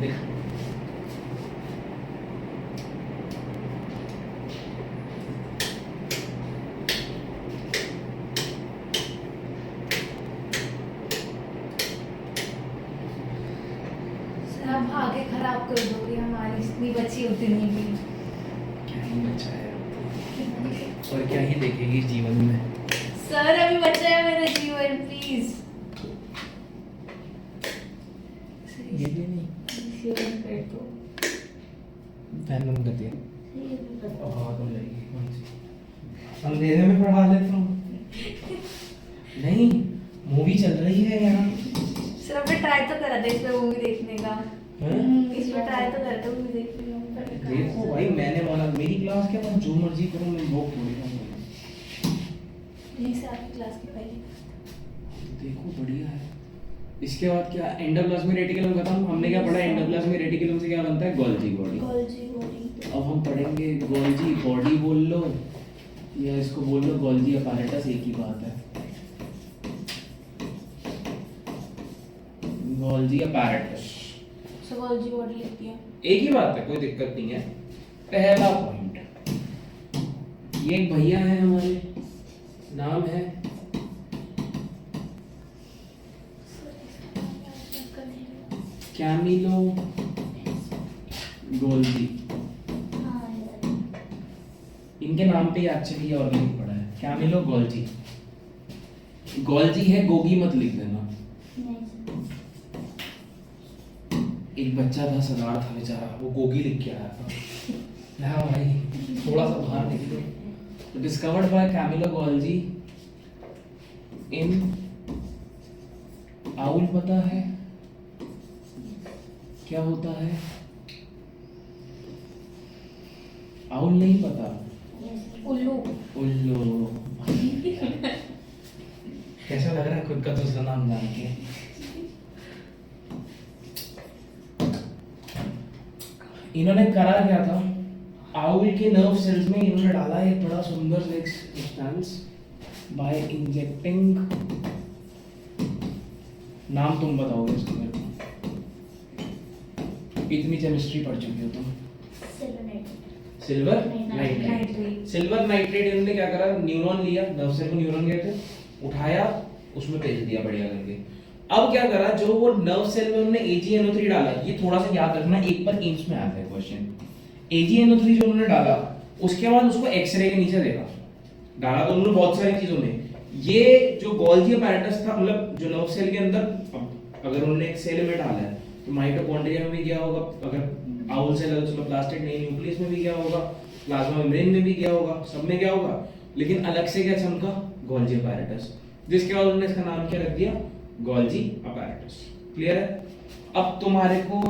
देख सर आप आगे खराब कर दोगे हमारी इतनी बची उतनी भी। क्या ही बचा है और क्या ही देखेगी जीवन में। सर अभी बचा है मेरा जीवन, प्लीज। ये भी नहीं कर दो। फैन बंद कर दिया। बहुत हो जाएगी कौन सी? अंधेरे में पढ़ा लेता हूँ। नहीं, मूवी चल रही है यहाँ। सर हमने ट्राई तो करा था इस पे मूवी देखने का। इस पे ट्राई तो करते मूवी देखने का। देखो भाई, मैंने बोला मेरी क्लास के बाद जो मर्जी करो, मैं वो थोड़ी ना। यहीं से आपकी क्लास की पहली। देखो बढ़िया है। इसके बाद क्या? एंडोप्लाज्मिक रेटिकुलम खत्म। हमने क्या पढ़ा? एंडोप्लाज्मिक रेटिकुलम से क्या बनता है? Golgi body. Golgi body. अब हम पढ़ेंगे गोल्जी बॉडी बोल लो या इसको बोल लो गोल्जी अपैरेटस, एक ही बात है। गोल्जी अपैरेटस सो गोल्जी बॉडी लिखती है, एक ही बात है, कोई दिक्कत नहीं है। पहला पॉइंट, ये एक भैया है हमारे, नाम है कैमिलो गोल्जी। इनके नाम पे एक्चुअली ऑर्गेनिक पड़ा है, कैमिलो गोल्जी। गोल्जी है, गोगी मत लिख देना। एक बच्चा था, सरदार था बेचारा, वो गोगी लिख के आया था। हाँ भाई, थोड़ा सा बाहर निकलो। Discovered by Camillo Golgi in owl. पता है क्या होता है? आउल नहीं पता? उल्लू। उल्लू। कैसा लग रहा है खुद का दूसरा नाम जान के? इन्होंने करा क्या था, आउल के नर्व सेल्स में इन्होंने डाला एक बड़ा सुंदर सा सब्सटेंस बाय इंजेक्टिंग। नाम तुम बताओगे इसको मेरे को, इतनी केमिस्ट्री पढ़ चुकी हो तुम। Silver nitrate. सिल्वर नाइट्रेट इन्होंने क्या करा, न्यूरॉन लिया, नर्व सेल को न्यूरॉन कहते हैं, उठाया, उसमें भेज दिया बढ़िया करके। अब क्या करा, जो वो नर्व सेल में उन्होंने AgNO3 डाला, ये थोड़ा सा याद रखना, एक बार एम्स में आता है क्वेश्चन। AgNO3 जो उन्होंने डाला, उसके बाद उसको एक्सरे के नीचे देखा, डाला तो उन्होंने बहुत सारी चीजों में। ये जो गोल्जी अपैरेटस था, मतलब जो नर्व सेल के अंदर, अगर उन्होंने एक सेल में डाला है तो माइटोकॉन्ड्रिया में भी गया होगा, अगर आउल सेल है तो चलो प्लास्टिड नहीं, न्यूक्लियस में भी गया होगा, प्लाज्मा मेम्ब्रेन में भी गया होगा, सब में गया होगा, लेकिन अलग से क्या चमका? गोल्जी अपैरेटस, जिसके बाद उन्होंने इसका नाम क्या रख दिया? Golgi apparatus. क्लियर है? अब तुम्हारे को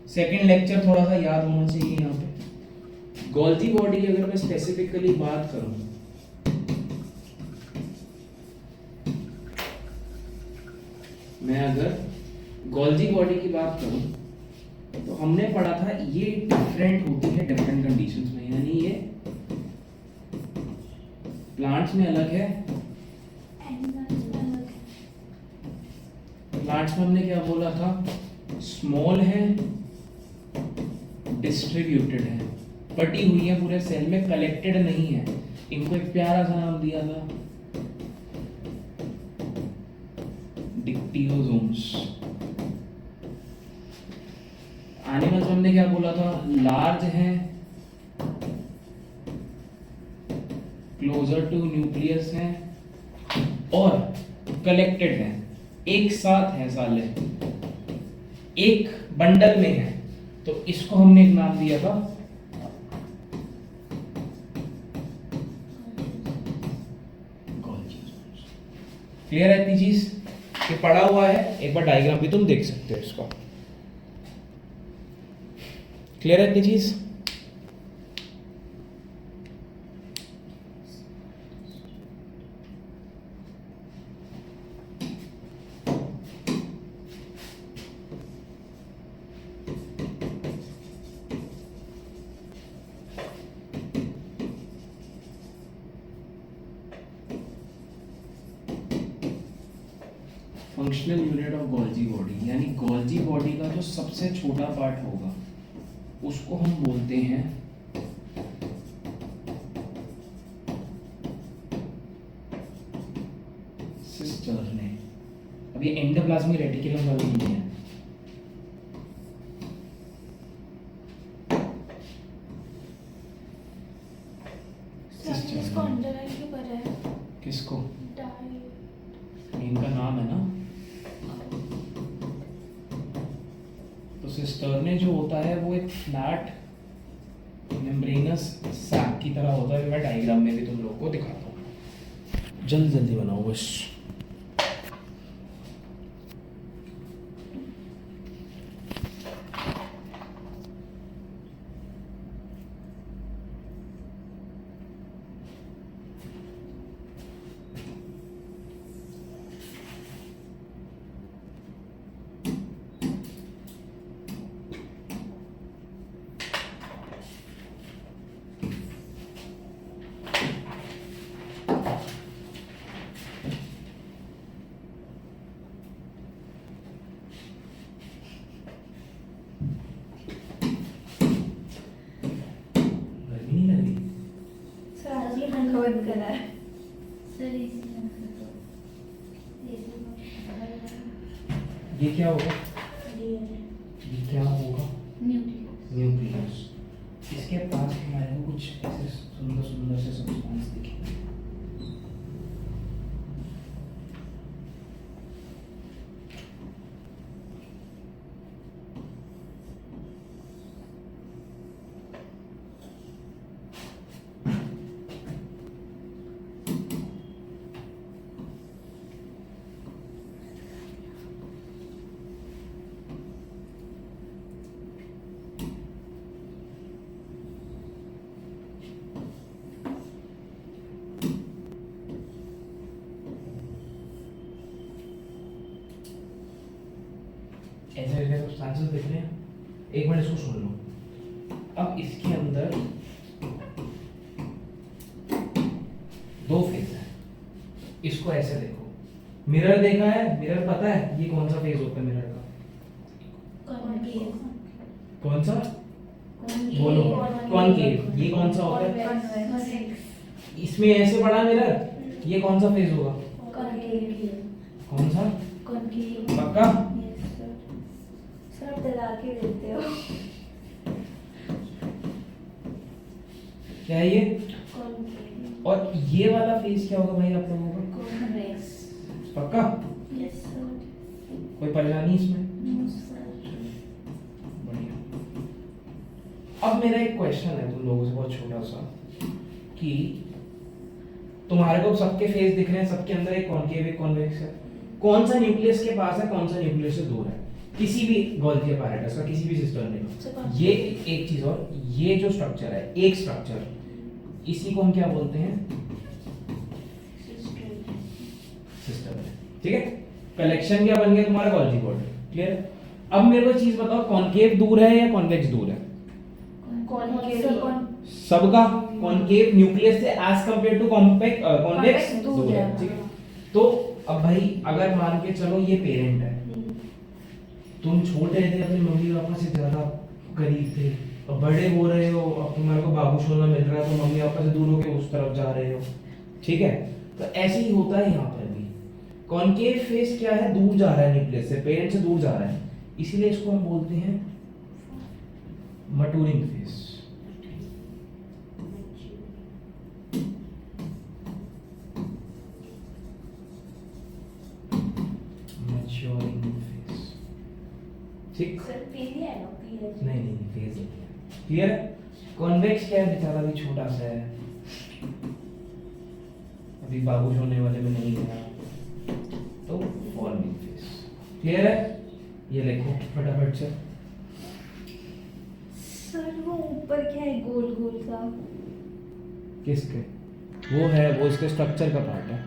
सेकंड लेक्चर थोड़ा सा याद होना चाहिए यहाँ पे। गोल्जी बॉडी की अगर मैं स्पेसिफिकली बात करूं, मैं अगर गोल्जी बॉडी की बात करूं तो हमने पढ़ा था ये डिफरेंट होती है डिफरेंट कंडीशंस में, यानी ये प्लांट्स में अलग है। प्लांट्स में हमने क्या बोला था? स्मॉल है, डिस्ट्रीब्यूटेड है, पटी हुई है, पूरे सेल में कलेक्टेड नहीं है। इनको एक प्यारा सा नाम दिया था, डिक्टियोसोम्स। एनिमल्स हमने क्या बोला था, लार्ज हैं, क्लोजर टू न्यूक्लियस हैं और कलेक्टेड हैं, एक साथ हैं साले, एक बंडल में हैं। तो इसको हमने एक नाम दिया था क्लियर है इतनी चीज कि पढ़ा हुआ है, एक बार डायग्राम भी तुम देख सकते हो इसका। क्लियर है इतनी चीज? Functional unit of Golgi body, यानी गोल्जी बॉडी का जो सबसे छोटा पार्ट होगा उसको हम बोलते हैं सिस्टर्ने। अब ये एंडोप्लाज्मिक रेटिकुलम वाली नहीं है, इसको अंडरलाइन क्यों कर रहे हैं? किसको? डाई इनका नाम है ना। तो सिस्टर्ने जो होता है वो एक फ्लैट मेम्ब्रेनस सैक की तरह होता है। मैं डायग्राम में भी तुम लोगों को दिखाता हूँ, जल्दी जल्दी बनाओ बस। बंद करा है। ये क्या होगा? ये क्या होगा? न्यूक्लियस। इसके पास हमारे को कुछ ऐसे सुंदर सुंदर से सब्सटेंस दिखेंगे। ऐसे ऐसे सब्सटेंसेस दिख रहे हैं, एक मिनट इसको सुन लो। अब इसके अंदर दो फेज है, इसको ऐसे देखो। मिरर देखा है? मिरर पता है ये कौन सा फेज होता है मिरर का? कौन सा? बोलो। कॉनकेव। ये कौन सा होता है? इसमें ऐसे बड़ा मिरर, ये कौन सा फेज होगा? कौन सा? पक्का? सब डरा के देते हो। क्या है ये? और ये वाला फेज क्या होगा भाई आप लोगों का? पक्का? कोई परेशानी इसमें? बढ़िया। अब मेरा एक क्वेश्चन है तुम लोगों से, बहुत छोटा सा, कि तुम्हारे को सबके फेस दिख रहे हैं, सबके अंदर एक कॉनकेव एक कॉन्वेक्स है। कौन सा न्यूक्लियस के पास है, कौन सा न्यूक्लियस से दूर है? किसी भी गोल्जी apparatus का, किसी भी सिस्टम का। ये एक चीज, और ये जो स्ट्रक्चर है, एक स्ट्रक्चर, इसी को हम क्या बोलते हैं? सिस्टम है। ठीक है, कलेक्शन क्या बन गया तुम्हारा? Golgi body. क्लियर? अब मेरे को चीज बताओ, कॉनकेव दूर है या कॉन्वेक्स दूर है? सबका कॉनकेव न्यूक्लियस से एज कंपेयर टू कॉन्वेक्स दूर है। ठीक है, तो अब भाई अगर मान के चलो ये पेरेंट है, तुम छोटे थे, अपने मम्मी पापा से ज्यादा करीब थे अब बड़े हो रहे हो, अब तुम्हारे को बाबू सोना मिल रहा है तो मम्मी पापा से दूर होके उस तरफ जा रहे हो, ठीक है। तो ऐसे ही होता है यहाँ पर भी। कॉनकेव फेस क्या है, दूर जा रहा है न्यूक्लियस से, पेरेंट से दूर जा रहा है, इसीलिए इसको हम बोलते हैं मटूरिंग फेस। मैच्योरिंग फेस, ठीक। सर पीली है ना, पीली नहीं नहीं फेज क्लियर है। कॉन्वेक्स क्या है, बेचारा भी छोटा सा है, अभी बाबू होने वाले में नहीं है, तो फॉर्मिंग फेस। क्लियर है, ये लिखो फटाफट से। सर वो ऊपर क्या है गोल गोल सा? किसके, वो है, वो इसके स्ट्रक्चर का पार्ट है।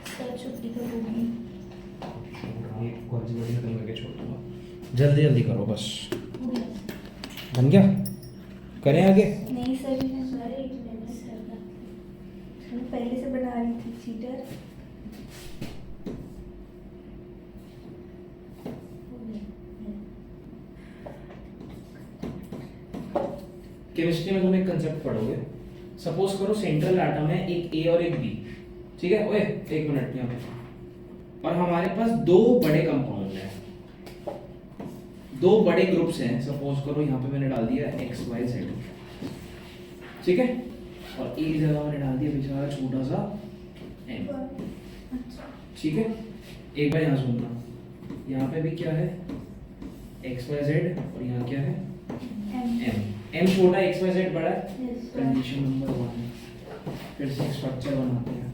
सर छुट्टी कब होगी? ये कौन सी बड़ी खत्म करके छोड़ दूंगा, जल्दी जल्दी करो बस। हो गया। बन गया, करें आगे। नहीं सर, सर एक मिनट सर, मैं पहले से बना रही थी चीटर। केमिस्ट्री में तुम एक कंसेप्ट पढ़ोगे, सपोज करो सेंट्रल एटम है, एक ए और एक बी, ठीक है। ओए एक मिनट यहाँ पे, और हमारे पास दो बड़े कंपाउंड हैं, दो बड़े ग्रुप्स हैं। सपोज करो यहाँ पे मैंने डाल दिया एक्स वाई जेड, ठीक है, और एक जगह मैंने डाल दिया बेचारा छोटा सा एम, ठीक है। एक बार यहाँ सुनना, यहाँ पे भी क्या है, एक्स वाई जेड, और यहाँ क्या है, एम। एम छोटा, एक्स वाई जेड बड़ा है, कंडीशन नंबर 1। फिर से स्ट्रक्चर बनाते हैं,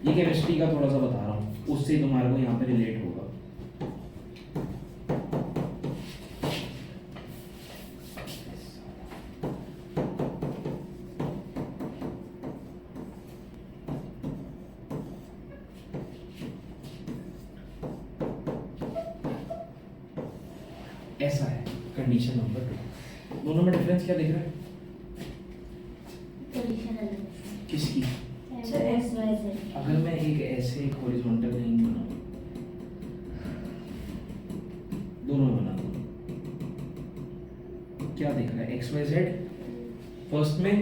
ये केमिस्ट्री का थोड़ा सा बता रहा हूँ, उससे तुम्हारे को यहाँ पे रिलेट होगा। ऐसा है कंडीशन नंबर 2। दोनों में डिफरेंस क्या दिख रहा है, पोजीशन अलग किसकी? Sir S Y Z. अगर मैं एक ऐसे एक हॉरिजॉन्टल लाइन बनाऊं, दोनों बना दूं, क्या दिख रहा है, एक्स वाई जेड फर्स्ट में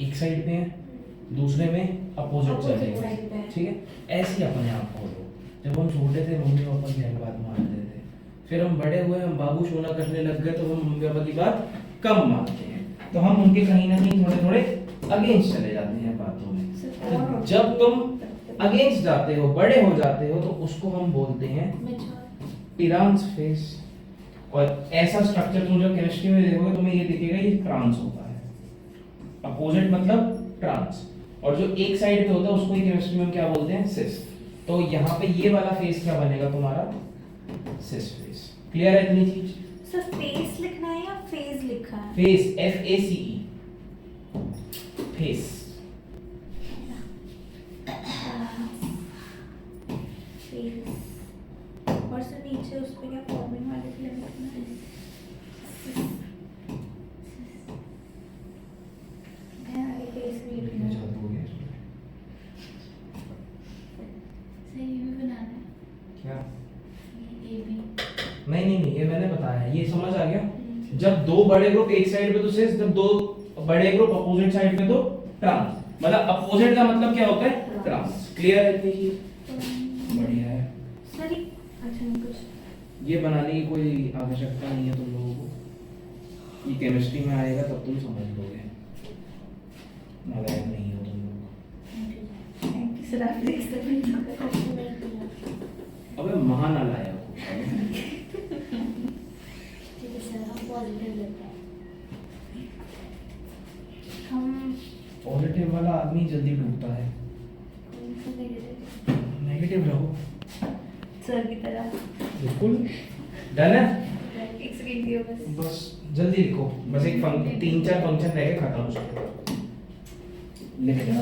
एक साइड पे है, दूसरे में अपोजिट साइड पे, ठीक है। ऐसे ही अपने आप को लो। जब हम छोटे थे मम्मी पापा की हर बात मानते थे, फिर हम बड़े हुए, हम बाबू सोना करने लग गए, तो हम मम्मी पापा की बात कम मानते हैं, तो हम उनके कहीं ना कहीं थोड़े थोड़े अगेंस्ट चले जाते हैं बातों में। तो जब तुम अगेंस्ट जाते हो, बड़े हो जाते हो, तो उसको हम बोलते हैं ट्रांस फेस। और ऐसा स्ट्रक्चर तुम जब केमिस्ट्री में देखोगे तुम्हें ये दिखेगा, ये ट्रांस होता है। अपोजिट मतलब ट्रांस, और जो एक साइड पे होता है उसको ही केमिस्ट्री में क्या बोलते हैं, सिस। तो यहाँ पे ये वाला फेस क्या बनेगा तुम्हारा, सिस फेस। क्लियर है इतनी चीज? सर फेस लिखना है या फेज लिखा है? Face, FACE, face. फेस, और सर नीचे उस पे क्या फॉर्मिंग वाले के लिए लिखना है? मैं आगे फेस भी लिखना है। हो गया इसमें। सही भी बनाना है क्या? ये भी नहीं, ये मैंने बताया है, ये समझ आ गया। जब दो बड़े ग्रुप एक साइड पे तो सिस, जब दो बड़े ग्रुप अपोजिट साइड पे तो ट्रांस। मतलब अपोजिट का मतलब क्या होता है, ट्रांस। क्लियर है इतनी चीज? बढ़िया है। सर अच्छा नहीं कुछ ये बनाने की कोई आवश्यकता नहीं है तुम लोगों को, ये केमिस्ट्री में आएगा तब तुम समझ लोगे, नालायक नहीं हो तुम लोग। थैंक यू सर, आप देख सकते हैं। अबे महानालायक हो। ठीक है सर, हम पॉजिटिव लेते हैं। हम पॉजिटिव वाला आदमी जल्दी डूबता है, कौन सा नेगेटिव? नेगेटिव रहो सर की तरह बिल्कुल। डन है, एक सेकंड दियो बस। बस जल्दी लिखो, बस एक 3-4 फंक्शन रह गए खत्म उसको लिख देना।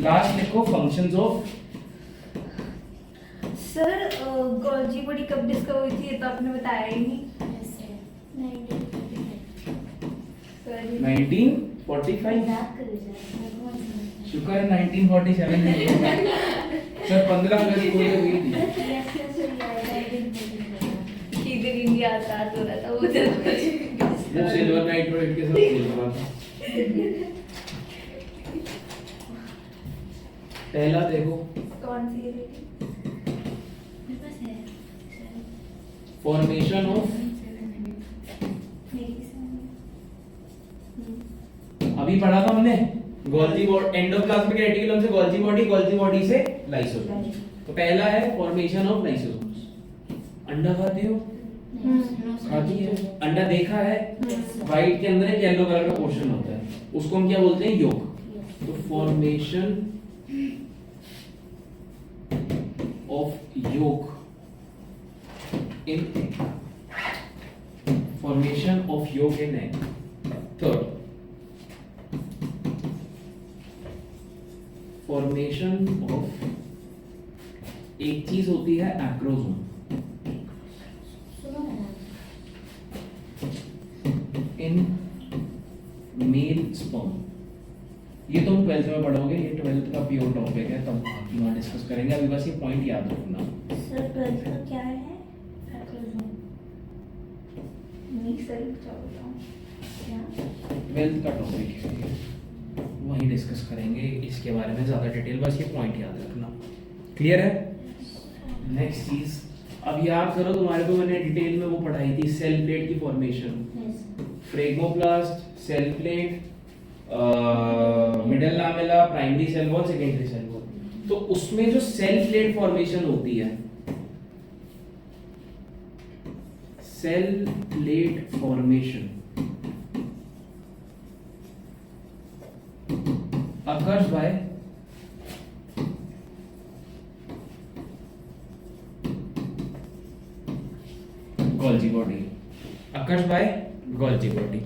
लास्ट लिखो functions of sir Golgi body कब डिस्कवर हुई थी, ये तो आपने बताया ही नहीं। ऐसे 1945 सॉरी 1945 मजाक कर रहे हैं। शुक्र है 1947 में हुआ। सर 15 अगस्त को ये हुई थी। यस यस यस इधर इंडिया आजाद हो रहा था, उधर वो सिल्वर नाइट्रोइड के साथ खेल रहा था। पहला देखो कौन सी है लेकिन? मेरे पास है फॉर्मेशन ऑफ, मेरी सामने। अभी पढ़ा था हमने गोल्जी बॉडी, एंडोप्लाज्मिक रेटिकुलम से गोल्जी बॉडी से लाइसोसोम। तो पहला है फॉर्मेशन ऑफ लाइसोसोम्स। अंडा खाते हो? खाती है। अंडा देखा है? व्हाइट के अंदर एक येलो कलर का पोर्शन होता है, उसको हम क्या बोलते हैं? योक। तो formation of yolk in formation of yolk in egg. Third, formation of, एक चीज होती है एक्रोसोम, सुनो ना इन मेल स्पर्म। ये तुम 12th में पढ़ोगे, ये 12th का प्योर टॉपिक है, तब बाकी वहाँ डिस्कस करेंगे। अभी बस ये पॉइंट याद रखना। सर 12 का क्या है एक्रोसोम नहीं सर क्या बताऊं? क्या 12th का टॉपिक है ये, वहीं डिस्कस करेंगे इसके बारे में ज़्यादा डिटेल। बस ये पॉइंट याद रखना। क्लियर है? नेक्स्ट चीज, अब याद करो, तुम्हारे को मैंने डिटेल में वो पढ़ाई थी, सेल प्लेट की formation. Yes phragmoplast, cell plate, middle lamella, primary cell wall, secondary cell wall. तो उसमें जो सेल प्लेट फॉर्मेशन होती है, cell plate formation occurs by Golgi body, occurs by Golgi body।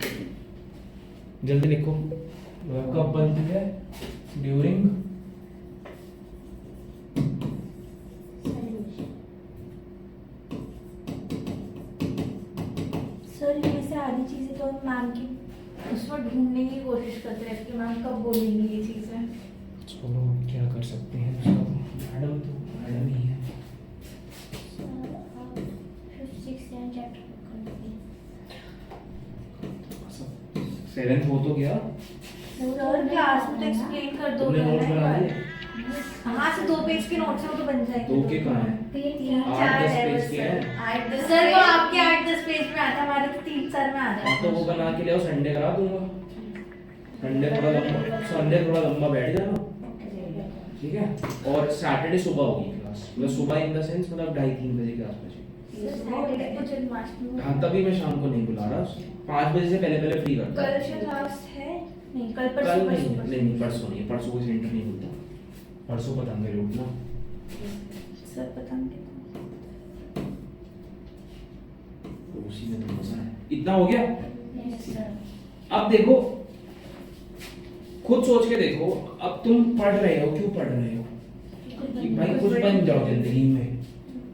जल्दी लिखो, कब बनती है? ड्यूरिंग सर इनमें से आधी चीजें तो हम मैम की उसमें ढूंढने की कोशिश करते हैं कि मैम कब बोलेंगी ये चीजें। चलो क्या कर सकते हैं उसका, मैडम तो मैडम ही है। सेवेंथ हो तो गया, सर क्लास में तो एक्सप्लेन कर दो। तुमने नोट्स बना लिए? हाँ से 2 पेज के नोट्स हैं, वो तो बन जाएंगे। 2 के कहाँ है? 3 8 4 10 है पेज बस के हैं। 8 10 सर वो आपके 8 10 पेज में आता, हमारे तो 3 4 में आता हाँ तो वो बना के ले आओ, संडे करा दूंगा। संडे थोड़ा लंबा बैठ जाना, ठीक है? और सैटरडे सुबह होगी क्लास, मतलब सुबह इन द सेंस मतलब 2:30-3 बजे के आसपास। सैटरडे को जन्माष्टमी। हाँ तभी मैं शाम को नहीं बुला रहा, 5 बजे से पहले फ्री करता कल हूँ। से क्लास है? नहीं कल कल परसों नहीं, परसों नहीं परसों नहीं, परसों कोई सेंटर नहीं खुलता, परसों पतंगे लूटना। सर पतंग तो उसी में तो मजा है। इतना हो गया? यस सर अब देखो, खुद सोच के देखो, अब तुम पढ़ रहे हो, क्यों पढ़ रहे हो? कि भाई कुछ बन जाओ जिंदगी में,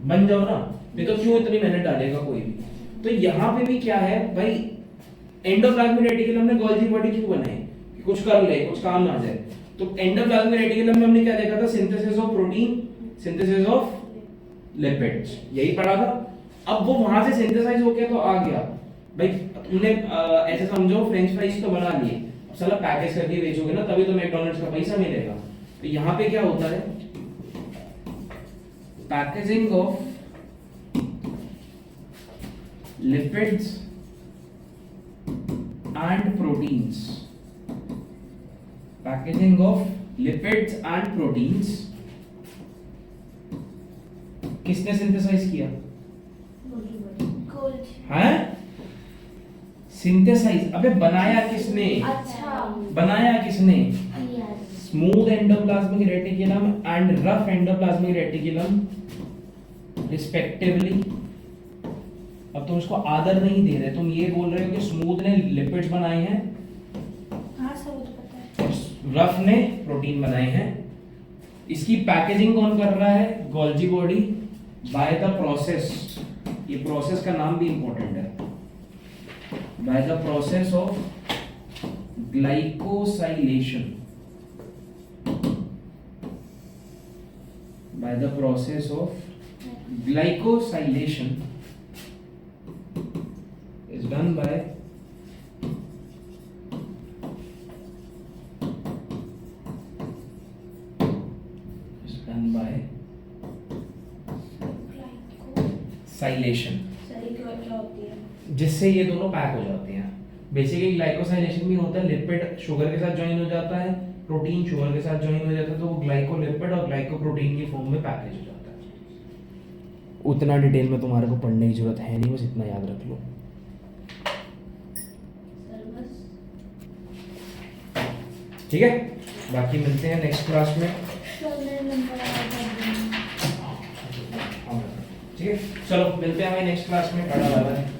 बन जाओ ना, नहीं तो क्यों इतनी मेहनत डालेगा कोई भी। तो यहाँ पे भी क्या है भाई, एंडोप्लाज्मिक रेटिकुलम ने गोल्जी बॉडी क्यों बनाई? कि कुछ कर ले, कुछ काम आ जाए। तो एंडोप्लाज्मिक रेटिकुलम में हमने क्या देखा था? Synthesis of protein, synthesis of lipids, यही पढ़ा था। अब वो वहां से सिंथेसाइज हो गया तो आ गया भाई, तुमने ऐसे समझो फ्रेंच फ्राइज तो बना लिए, अब साला पैकेज करके बेचोगे ना, तभी तो मैकडॉनल्ड्स का पैसा मिलेगा। तो यहाँ पे क्या होता है? Packaging of lipids and proteins, packaging of lipids and proteins किसने सिंथेसाइज किया? गोल्ड। हैं? सिंथेसाइज, अबे बनाया किसने? अच्छा बनाया किसने? Yes smooth endoplasmic reticulum and rough endoplasmic reticulum respectively. अब तुम इसको आदर नहीं दे रहे, तुम ये बोल रहे हो कि स्मूथ ने लिपिड्स बनाए हैं, हाँ सब वो तो पता है। और रफ ने प्रोटीन बनाए हैं। इसकी पैकेजिंग कौन कर रहा है? Golgi body by the process, ये प्रोसेस का नाम भी इंपॉर्टेंट है, by the process of glycosylation, by the process of glycosylation is done by साइलेशन, जिससे ये दोनों पैक हो जाते हैं। बेसिकली ग्लाइकोसाइलेशन भी होता है, लिपिड शुगर के साथ ज्वाइन हो जाता है, प्रोटीन शुगर के साथ ज्वाइन हो जाता है, तो वो ग्लाइकोलिपिड और ग्लाइकोप्रोटीन की फॉर्म में पैकेज हो जाता है। उतना डिटेल में तुम्हारे को पढ़ने की जरूरत है नहीं, बस इतना याद रख लो। ठीक है, बाकी मिलते हैं नेक्स्ट क्लास में। ठीक है, चलो मिलते हैं हमें नेक्स्ट क्लास में। Tata bye bye.